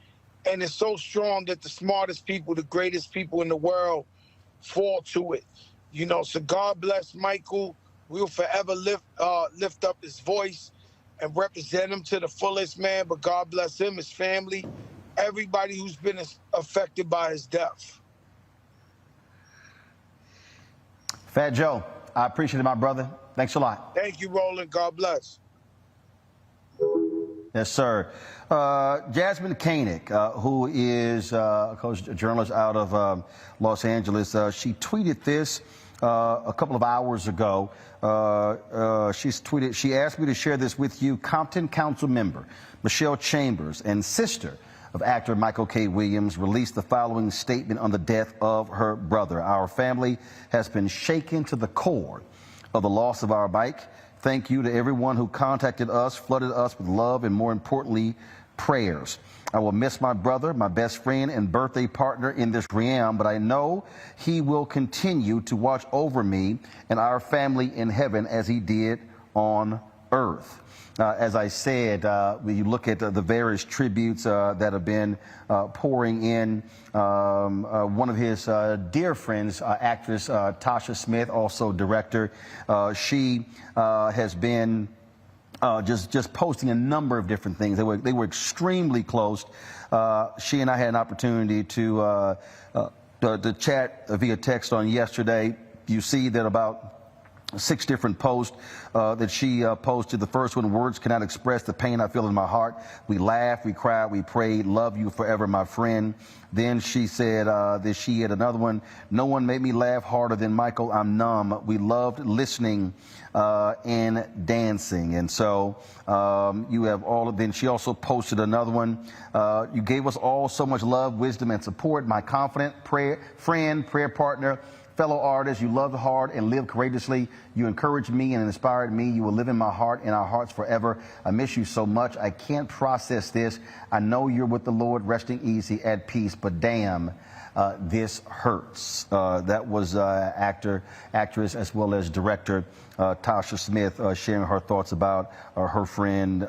and it's so strong that the smartest people, the greatest people in the world, fall to it. You know, so God bless Michael. We'll forever lift up his voice and represent him to the fullest, man. But God bless him, his family, everybody who's been affected by his death. Fat Joe, I appreciate it, my brother. Thanks a lot. Thank you, Roland. God bless. Yes, sir. Jasmine Koenig, who is a journalist out of Los Angeles, she tweeted this a couple of hours ago. She asked me to share this with you. Compton Council member Michelle Chambers and sister of actor Michael K. Williams released the following statement on the death of her brother. Our family has been shaken to the core of the loss of our Mike. Thank you to everyone who contacted us, flooded us with love, and more importantly, prayers. I will miss my brother, my best friend and birthday partner in this realm, but I know he will continue to watch over me and our family in heaven as he did on earth. As I said, when you look at the various tributes that have been pouring in, one of his dear friends, actress Tasha Smith, also director, she has been just posting a number of different things. They were extremely close. She and I had an opportunity to chat via text on yesterday. You see that about 6 different posts that she posted. The first one, words cannot express the pain I feel in my heart. We laughed, we cried, we prayed, love you forever, my friend. Then she said that she had another one, no one made me laugh harder than Michael, I'm numb. We loved listening and dancing. And so you have all of, then she also posted another one. You gave us all so much love, wisdom, and support. My confident friend, prayer partner, fellow artists, you loved hard and lived courageously. You encouraged me and inspired me. You will live in my heart and our hearts forever. I miss you so much. I can't process this. I know you're with the Lord, resting easy, at peace, but damn, this hurts. That was actress, as well as director Tasha Smith sharing her thoughts about her friend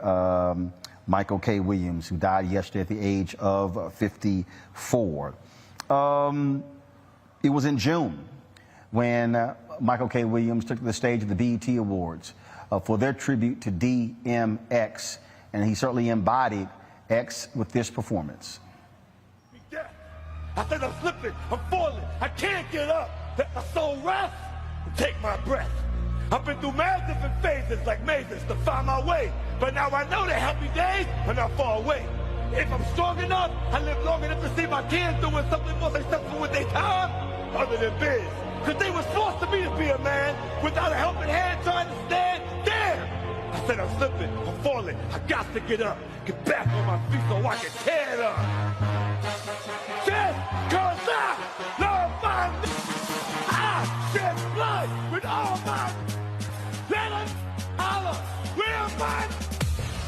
Michael K. Williams, who died yesterday at the age of 54. It was in June when Michael K. Williams took the stage at the BET Awards for their tribute to DMX, and he certainly embodied X with this performance. I said I'm slipping, I'm falling, I can't get up. Let my soul rest and take my breath. I've been through many different phases like mazes to find my way, but now I know the happy days are not far away. If I'm strong enough, I live long enough to see my kids doing something more successful with their time other than biz. Cause they was forced to me to be a man without a helping hand trying to stand. Damn! I said I'm slipping, I'm falling, I got to get up, get back on my feet so I can tear it up. Just cause I love my I shed blood with all my let them holler, real man.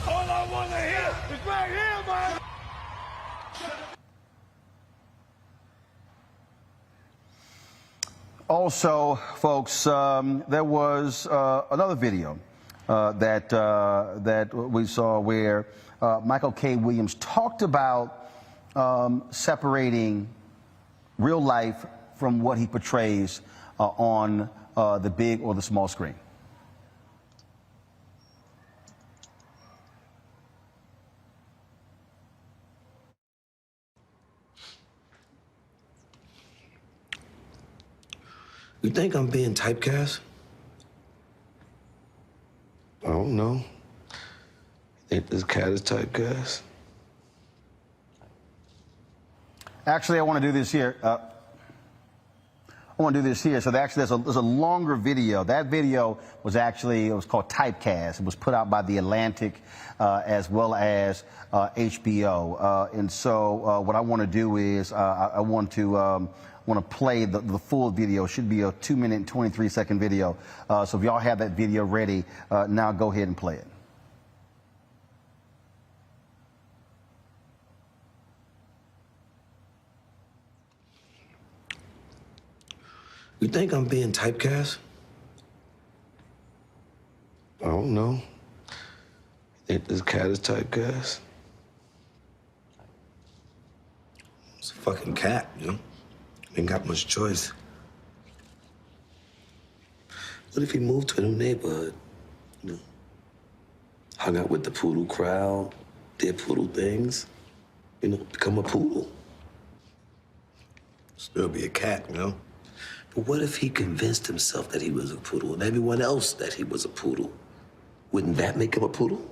All I wanna hear is right here, man. Also, folks, there was another video that we saw where Michael K. Williams talked about separating real life from what he portrays on the big or the small screen. You think I'm being typecast? I don't know. Think this cat is typecast? Actually, I want to do this here. So actually, there's a longer video. That video was actually, it was called Typecast. It was put out by The Atlantic as well as HBO. And so what I want to do is I want to play the full video. It should be a 2-minute and 23-second video. So if y'all have that video ready, now go ahead and play it. You think I'm being typecast? I don't know. Think this cat is typecast? It's a fucking cat, you know? Ain't got much choice. What if he moved to a new neighborhood? You know? Hung out with the poodle crowd, did poodle things, you know, become a poodle. Still be a cat, you know? But what if he convinced himself that he was a poodle and everyone else that he was a poodle? Wouldn't that make him a poodle?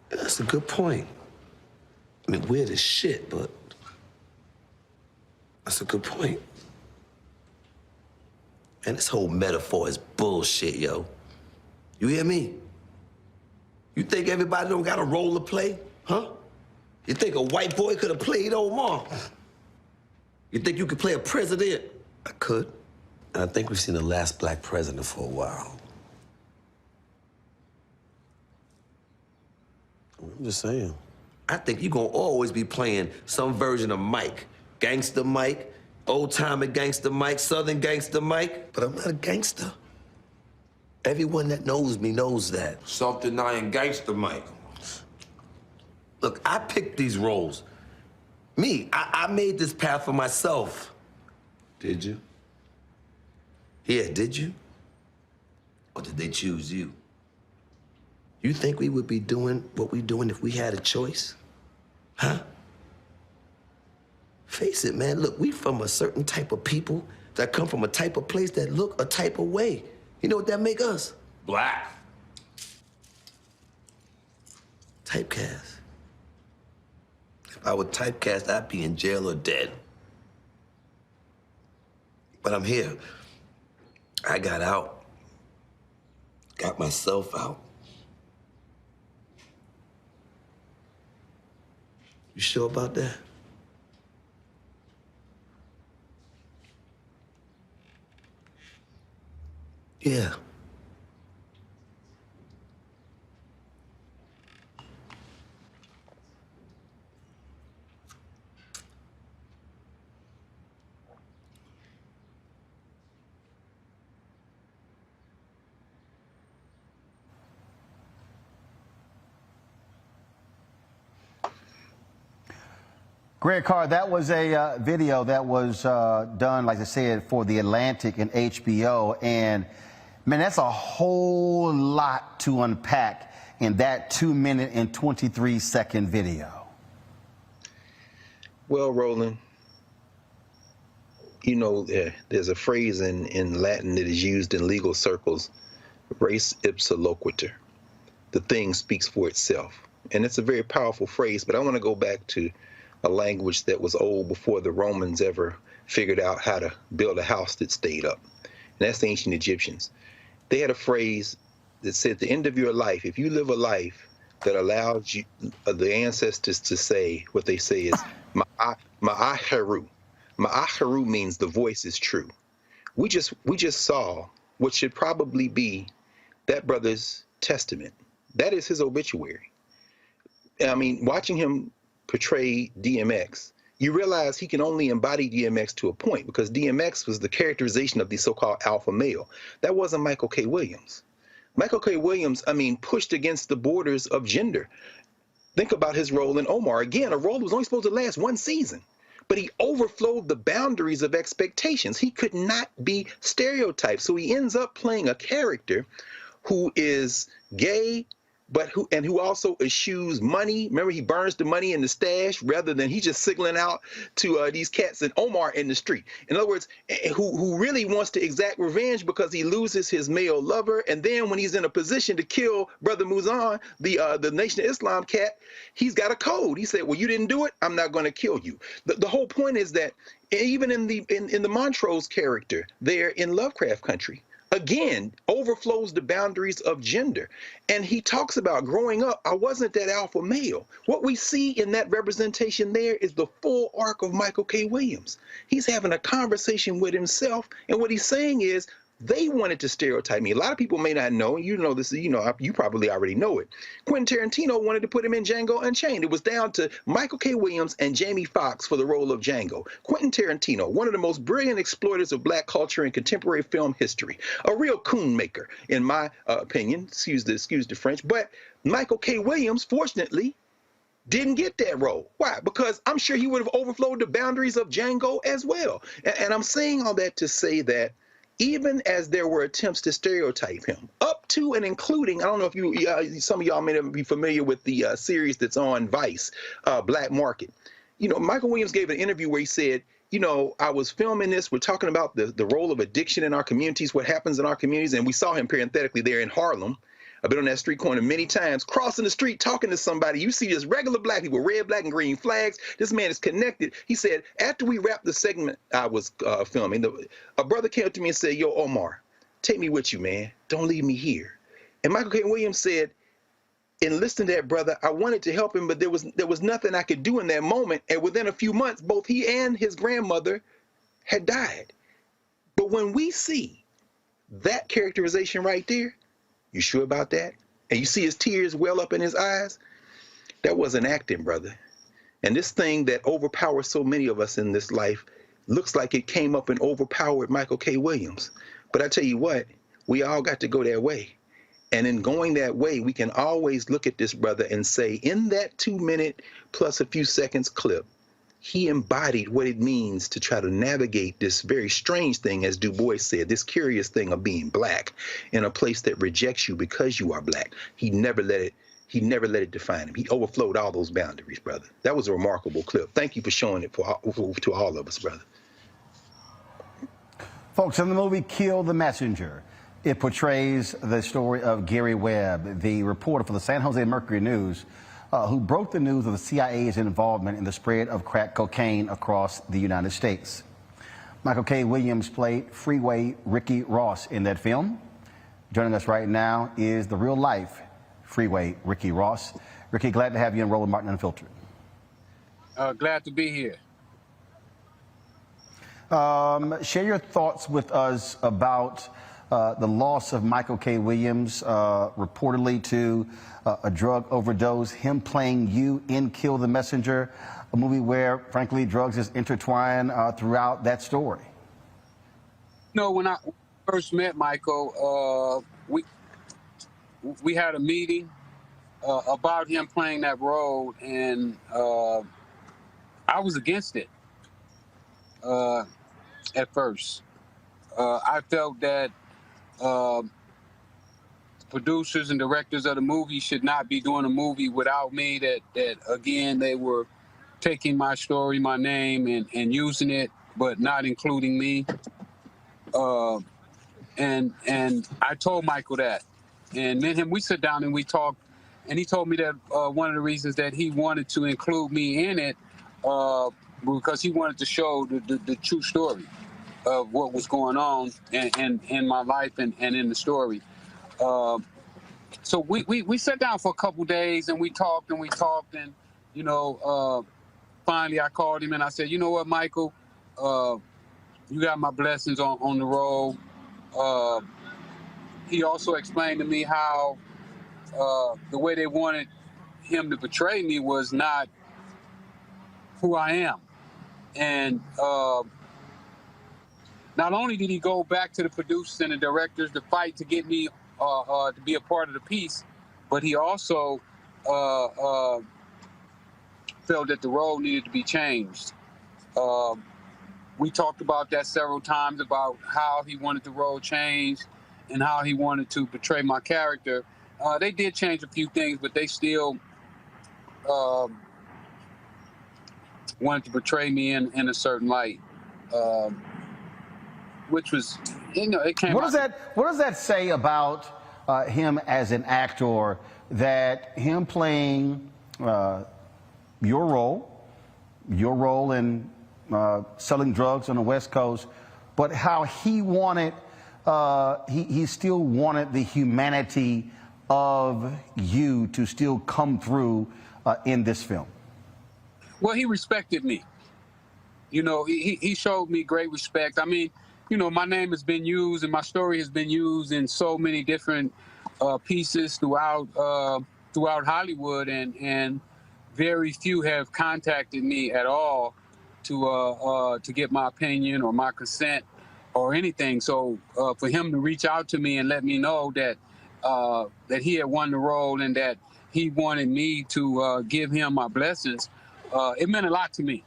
That's a good point. I mean, weird as shit, but that's a good point. And this whole metaphor is bullshit, yo. You hear me? You think everybody don't got a role to play, huh? You think a white boy could have played Omar? You think you could play a president? I could. And I think we've seen the last black president for a while. I'm just saying. I think you're gonna always be playing some version of Mike. Gangster Mike, old-timer gangster Mike, southern gangster Mike. But I'm not a gangster. Everyone that knows me knows that. Self-denying gangster Mike. Look, I picked these roles. I made this path for myself. Did you? Yeah, did you? Or did they choose you? You think we would be doing what we're doing if we had a choice? Huh? Face it, man. Look, we from a certain type of people that come from a type of place that look a type of way. You know what that make us? Black. Typecast. If I were typecast, I'd be in jail or dead. But I'm here. I got out. Got myself out. You sure about that? Yeah. Greg Carr, that was a video that was done, like I said, for The Atlantic and HBO. And, man, that's a whole lot to unpack in that 2-minute and 23-second video. Well, Roland, you know, there's a phrase in Latin that is used in legal circles, res ipsa loquitur. The thing speaks for itself. And it's a very powerful phrase, but I want to go back to a language that was old before the Romans ever figured out how to build a house that stayed up. And that's the ancient Egyptians. They had a phrase that said, at the end of your life, if you live a life that allows you, the ancestors to say, what they say is, ma'aheru. Ma'aheru means the voice is true. We just saw what should probably be that brother's testament. That is his obituary. I mean, watching him portray DMX, you realize he can only embody DMX to a point, because DMX was the characterization of the so-called alpha male. That wasn't Michael K. Williams. Michael K. Williams, I mean, pushed against the borders of gender. Think about his role in Omar. Again, a role that was only supposed to last one season, but he overflowed the boundaries of expectations. He could not be stereotyped. So he ends up playing a character who is gay, but who also eschews money. Remember, he burns the money in the stash rather than he just signaling out to these cats and Omar in the street. In other words, who really wants to exact revenge because he loses his male lover, and then when he's in a position to kill Brother Muzan, the Nation of Islam cat, he's got a code. He said, "Well, you didn't do it. I'm not going to kill you." The whole point is that even in the Montrose character there in Lovecraft Country, again, overflows the boundaries of gender. And he talks about growing up, I wasn't that alpha male. What we see in that representation there is the full arc of Michael K. Williams. He's having a conversation with himself, and what he's saying is, they wanted to stereotype me. A lot of people may not know, you know this, you know, you probably already know it. Quentin Tarantino wanted to put him in Django Unchained. It was down to Michael K. Williams and Jamie Foxx for the role of Django. Quentin Tarantino, one of the most brilliant exploiters of black culture in contemporary film history. A real coon maker, in my opinion, excuse the French, but Michael K. Williams, fortunately, didn't get that role. Why? Because I'm sure he would have overflowed the boundaries of Django as well. And I'm saying all that to say that even as there were attempts to stereotype him, up to and including, I don't know if you, some of y'all may not be familiar with the series that's on Vice, Black Market. You know, Michael Williams gave an interview where he said, you know, I was filming this, we're talking about the role of addiction in our communities, what happens in our communities, and we saw him parenthetically there in Harlem. I've been on that street corner many times, crossing the street, talking to somebody. You see just regular black people, red, black, and green flags. This man is connected. He said, after we wrapped the segment I was filming, a brother came up to me and said, "Yo, Omar, take me with you, man. Don't leave me here." And Michael K. Williams said, in listening to that brother, I wanted to help him, but there was nothing I could do in that moment. And within a few months, both he and his grandmother had died. But when we see that characterization right there, you sure about that? And you see his tears well up in his eyes. That wasn't acting, brother. And this thing that overpowers so many of us in this life looks like it came up and overpowered Michael K. Williams. But I tell you what, we all got to go that way. And in going that way, we can always look at this brother and say, in that 2 minute plus a few seconds clip, he embodied what it means to try to navigate this very strange thing, as Du Bois said, this curious thing of being black in a place that rejects you because you are black. He never let it define him. He overflowed all those boundaries, brother. That was a remarkable clip. Thank you for showing it to all of us, brother. Folks, in the movie Kill the Messenger, it portrays the story of Gary Webb, the reporter for the San Jose Mercury News, who broke the news of the CIA's involvement in the spread of crack cocaine across the United States. Michael K. Williams played Freeway Ricky Ross in that film. Joining us right now is the real-life Freeway Ricky Ross. Ricky, glad to have you in Roland Martin Unfiltered. Glad to be here. Share your thoughts with us about the loss of Michael K. Williams, reportedly to a drug overdose, him playing you in Kill the Messenger, a movie where, frankly, drugs is intertwined throughout that story. You know, when I first met Michael, we had a meeting about him playing that role, and I was against it at first. I felt that producers and directors of the movie should not be doing a movie without me, that again, they were taking my story, my name, and using it, but not including me. And I told Michael that. And me and him, we sat down and we talked, and he told me that one of the reasons that he wanted to include me in it because he wanted to show the true story of what was going on in my life and in the story. So we sat down for a couple days and we talked and you know, finally I called him and I said, you know what, Michael, you got my blessings on the road. He also explained to me how the way they wanted him to portray me was not who I am. And not only did he go back to the producers and the directors to fight to get me to be a part of the piece, but he also felt that the role needed to be changed. We talked about that several times, about how he wanted the role changed and how he wanted to portray my character. They did change a few things, but they still wanted to portray me in a certain light. Which was, you know, it came. What does that say about him as an actor? That him playing your role in selling drugs on the West Coast, but how he wanted, he still wanted the humanity of you to still come through in this film. Well, he respected me. You know, he showed me great respect. I mean, you know, my name has been used and my story has been used in so many different pieces throughout Hollywood, and very few have contacted me at all to get my opinion or my consent or anything. So for him to reach out to me and let me know that that he had won the role and that he wanted me to give him my blessings, it meant a lot to me.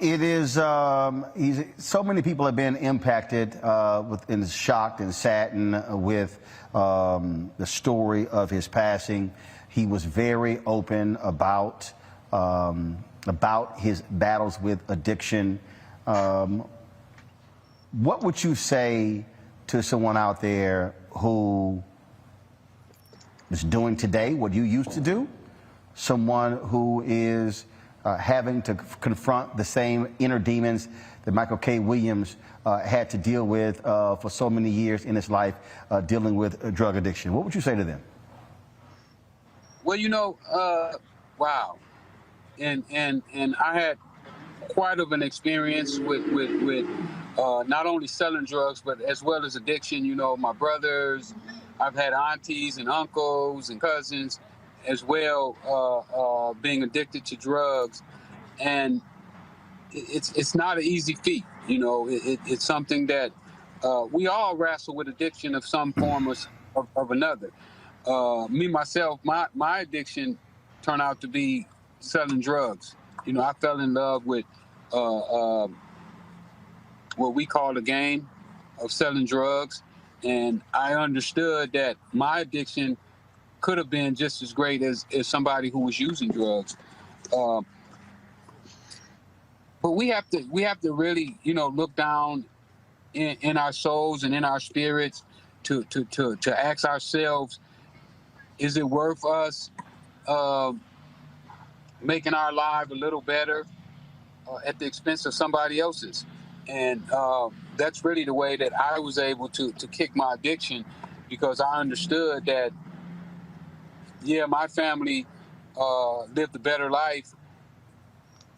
It is, so many people have been impacted and shocked and saddened with the story of his passing. He was very open about his battles with addiction. What would you say to someone out there who is doing today what you used to do? Someone who is having to confront the same inner demons that Michael K. Williams had to deal with for so many years in his life, dealing with drug addiction. What would you say to them? Well, you know, wow. And I had quite of an experience with not only selling drugs, but as well as addiction. You know, my brothers, I've had aunties and uncles and cousins as well being addicted to drugs. And it's not an easy feat. You know, it's something that we all wrestle with addiction of some form of another. Me, myself, my addiction turned out to be selling drugs. You know, I fell in love with what we call the game of selling drugs. And I understood that my addiction could have been just as great as somebody who was using drugs. But we have to really, you know, look down in our souls and in our spirits to ask ourselves, is it worth us making our life a little better at the expense of somebody else's? And that's really the way that I was able to kick my addiction, because I understood that, yeah, my family lived a better life,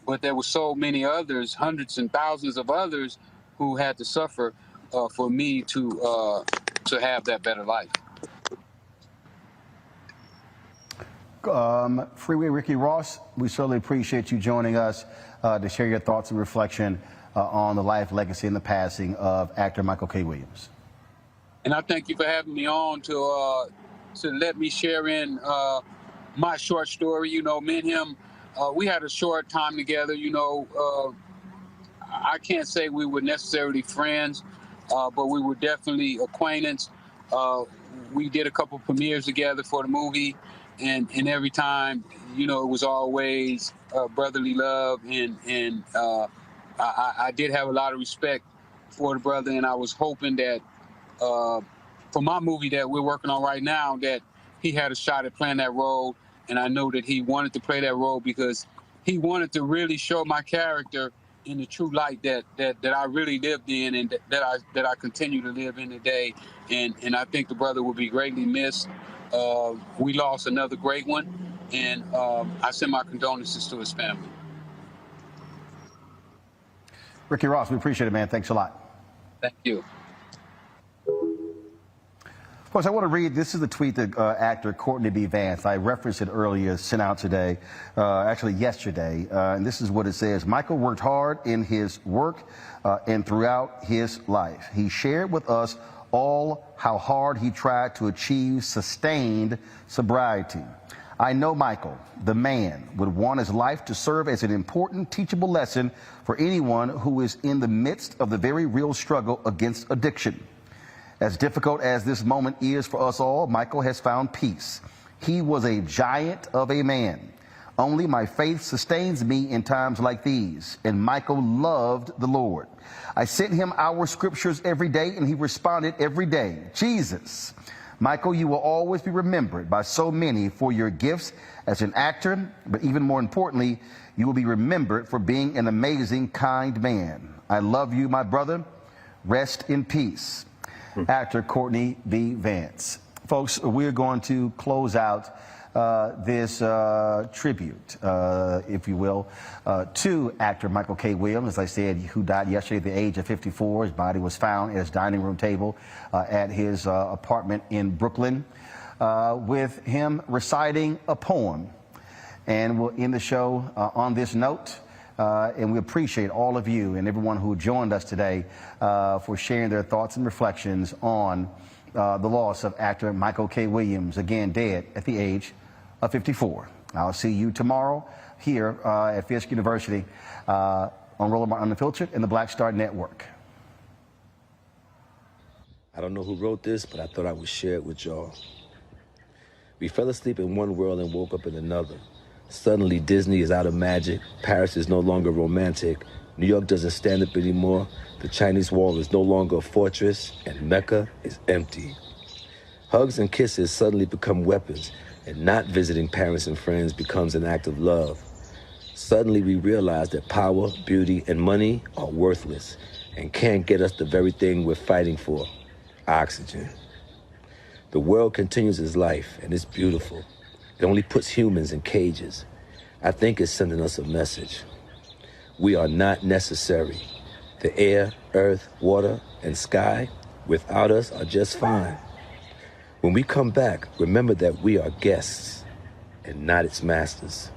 but there were so many others, hundreds and thousands of others, who had to suffer for me to have that better life. Freeway Ricky Ross, we certainly appreciate you joining us to share your thoughts and reflection on the life, legacy, and the passing of actor Michael K. Williams. And I thank you for having me on to let me share in my short story. You know, me and him, we had a short time together. You know, I can't say we were necessarily friends, but we were definitely acquaintance. We did a couple premieres together for the movie, and every time, you know, it was always brotherly love, and I did have a lot of respect for the brother, and I was hoping that for my movie that we're working on right now, that he had a shot at playing that role, and I know that he wanted to play that role because he wanted to really show my character in the true light that I really lived in, and that I continue to live in today. And I think the brother will be greatly missed. We lost another great one, and I send my condolences to his family. Ricky Ross, we appreciate it, man. Thanks a lot. Thank you. Of course, I want to read, this is the tweet that actor Courtney B. Vance, I referenced it earlier, sent out today, actually yesterday, and this is what it says. Michael worked hard in his work and throughout his life. He shared with us all how hard he tried to achieve sustained sobriety. I know Michael, the man, would want his life to serve as an important teachable lesson for anyone who is in the midst of the very real struggle against addiction. As difficult as this moment is for us all, Michael has found peace. He was a giant of a man. Only my faith sustains me in times like these, and Michael loved the Lord. I sent him our scriptures every day, and he responded every day, Jesus. Michael, you will always be remembered by so many for your gifts as an actor, but even more importantly, you will be remembered for being an amazing, kind man. I love you, my brother. Rest in peace. Actor Courtney B. Vance. Folks, we're going to close out this tribute, if you will, to actor Michael K. Williams, as I said, who died yesterday at the age of 54. His body was found at his dining room table at his apartment in Brooklyn, with him reciting a poem. And we'll end the show on this note. And we appreciate all of you and everyone who joined us today for sharing their thoughts and reflections on the loss of actor Michael K. Williams, again dead at the age of 54. I'll see you tomorrow here at Fisk University on Roland Unfiltered and the Black Star Network. I don't know who wrote this, but I thought I would share it with y'all. We fell asleep in one world and woke up in another. Suddenly, Disney is out of magic, Paris is no longer romantic, New York doesn't stand up anymore, the Chinese wall is no longer a fortress, and Mecca is empty. Hugs and kisses suddenly become weapons, and not visiting parents and friends becomes an act of love. Suddenly, we realize that power, beauty, and money are worthless and can't get us the very thing we're fighting for, oxygen. The world continues its life, and it's beautiful. It only puts humans in cages. I think it's sending us a message. we are not necessary. The air, earth, water, and sky without us are just fine. When we come back, remember that we are guests and not its masters.